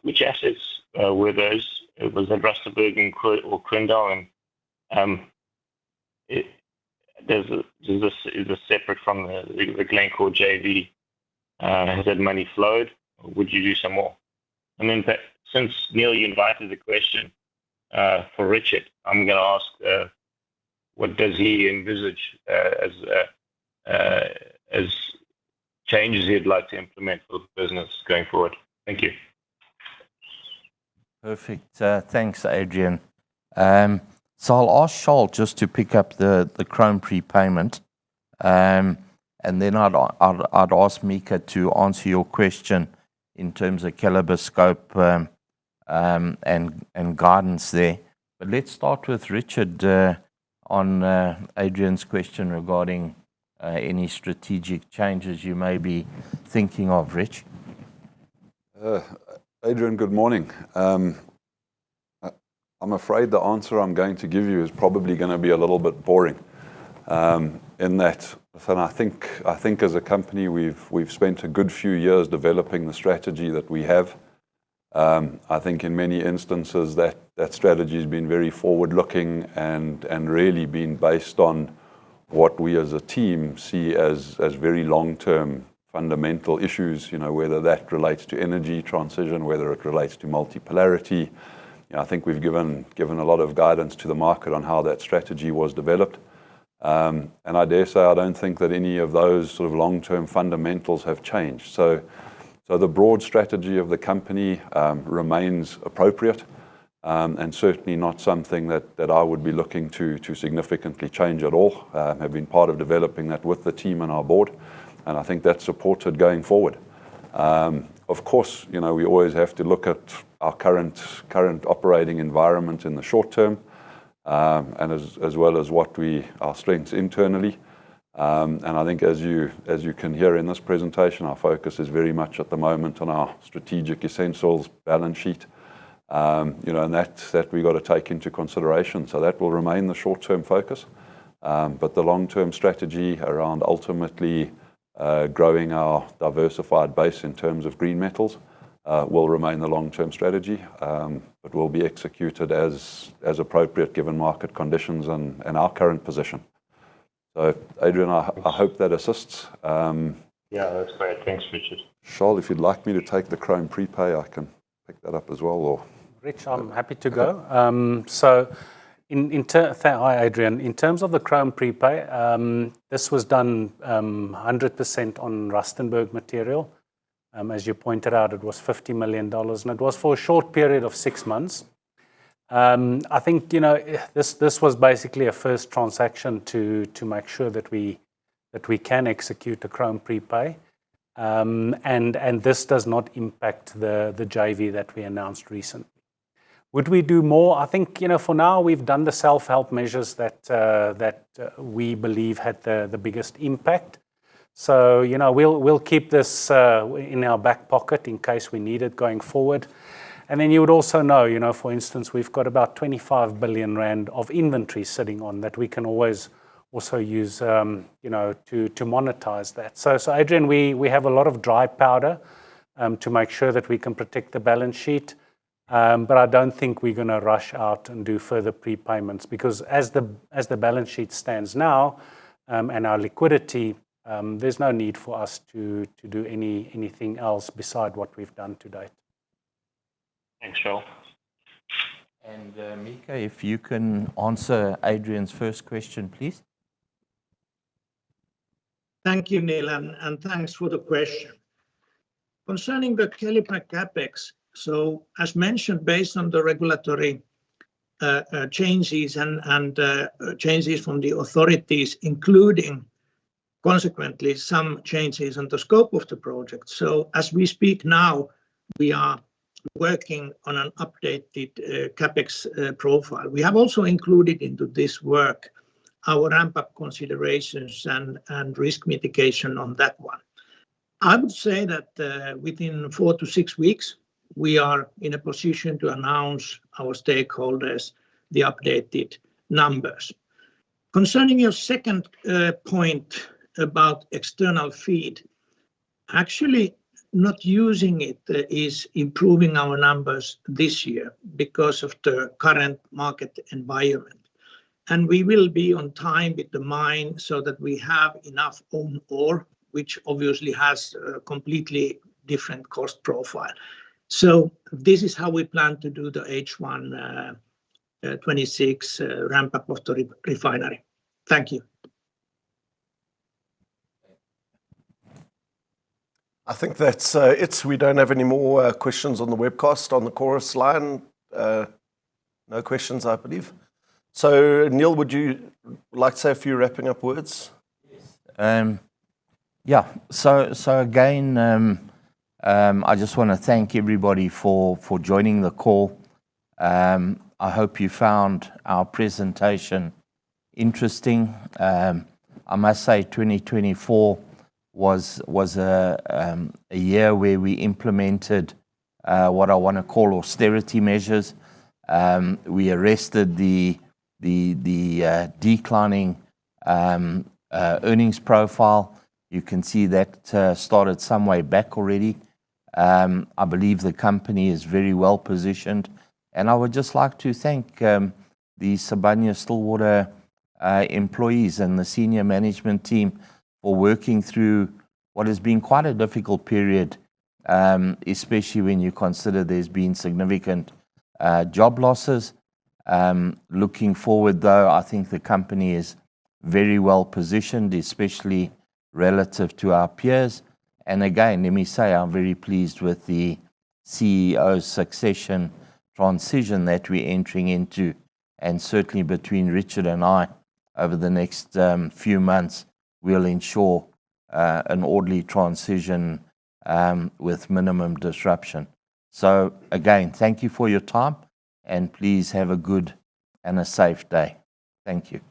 Which assets were those? Was that Rustenburg or Crindal? And is this separate from the Glencore JV? Has that money flowed, or would you do some more? And then, since Neil, you invited the question for Richard, I'm going to ask, what does he envisage as changes he'd like to implement for the business going forward? Thank you. Perfect. Thanks, Adrian. So I'll ask Charles just to pick up the chrome prepayment, and then I'd ask Mika to answer your question in terms of caliber scope and guidance there. But let's start with Richard on Adrian's question regarding any strategic changes you may be thinking of, Rich. Adrian, good morning. I'm afraid the answer I'm going to give you is probably going to be a little bit boring. In that, and I think as a company we've spent a good few years developing the strategy that we have. I think in many instances that strategy has been very forward-looking and really been based on what we as a team see as very long-term fundamental issues, whether that relates to energy transition, whether it relates to multipolarity. I think we've given a lot of guidance to the market on how that strategy was developed. And I dare say I don't think that any of those sort of long-term fundamentals have changed. So the broad strategy of the company remains appropriate, and certainly not something that I would be looking to significantly change at all. Have been part of developing that with the team and our board, and I think that's supported going forward. Of course, we always have to look at our current operating environment in the short term, and as well as our strengths internally. And I think as you can hear in this presentation, our focus is very much at the moment on our strategic essentials balance sheet. And that we got to take into consideration. So that will remain the short-term focus, but the long-term strategy around ultimately growing our diversified base in terms of green metals will remain the long-term strategy, but will be executed as appropriate given market conditions and our current position. So, Adrian, I hope that assists. Yeah, that's great. Thanks, Richard. Charles, if you'd like me to take the chrome prepay, I can pick that up as well. Or Rich, I'm happy to go. So, hi, Adrian. In terms of the chrome prepay, this was done 100% on Rustenburg material. As you pointed out, it was $50 million, and it was for a short period of 6 months. I think this was basically a first transaction to make sure that we can execute a chrome prepay, and this does not impact the JV that we announced recently. Would we do more? I think for now we've done the self-help measures that we believe had the biggest impact. So we'll keep this in our back pocket in case we need it going forward. And then you would also know, for instance, we've got about 25 billion rand of inventory sitting on that we can always also use, to monetize that. So Adrian, we have a lot of dry powder to make sure that we can protect the balance sheet. But I don't think we're going to rush out and do further prepayments, because as the balance sheet stands now, and our liquidity, there's no need for us to do anything else beside what we've done to date. Thanks, Charles. And Mika, if you can answer Adrian's first question, please. Thank you, Neil, and thanks for the question. Concerning the Keliber CapEx, so as mentioned, based on the regulatory changes and changes from the authorities, including consequently some changes on the scope of the project. So as we speak now, we are working on an updated CapEx profile. We have also included into this work our ramp-up considerations and risk mitigation on that one. I would say that within 4 to 6 weeks, we are in a position to announce our stakeholders the updated numbers. Concerning your second point about external feed, Actually, not using it is improving our numbers this year because of the current market environment. And we will be on time with the mine so that we have enough own ore, which obviously has a completely different cost profile. So this is how we plan to do the H1 26 ramp up of the refinery. Thank you. I think that's it. We don't have any more questions on the webcast, on the chorus line. No questions, I believe. So, Neil, would you like to say a few wrapping up words? Yeah. So again, I just want to thank everybody for joining the call. I hope you found our presentation interesting. I must say 2024 was a year where we implemented what I want to call austerity measures. We arrested the declining earnings profile. You can see that started some way back already. I believe the company is very well positioned, and I would just like to thank the Sibanye-Stillwater employees and the senior management team for working through what has been quite a difficult period, especially when you consider there's been significant job losses. Looking forward, though, I think the company is very well positioned, especially relative to our peers. And again, let me say I'm very pleased with the CEO's succession transition that we're entering into, and certainly between Richard and I, over the next few months, we'll ensure an orderly transition with minimum disruption. So again, thank you for your time, and please have a good and a safe day. Thank you.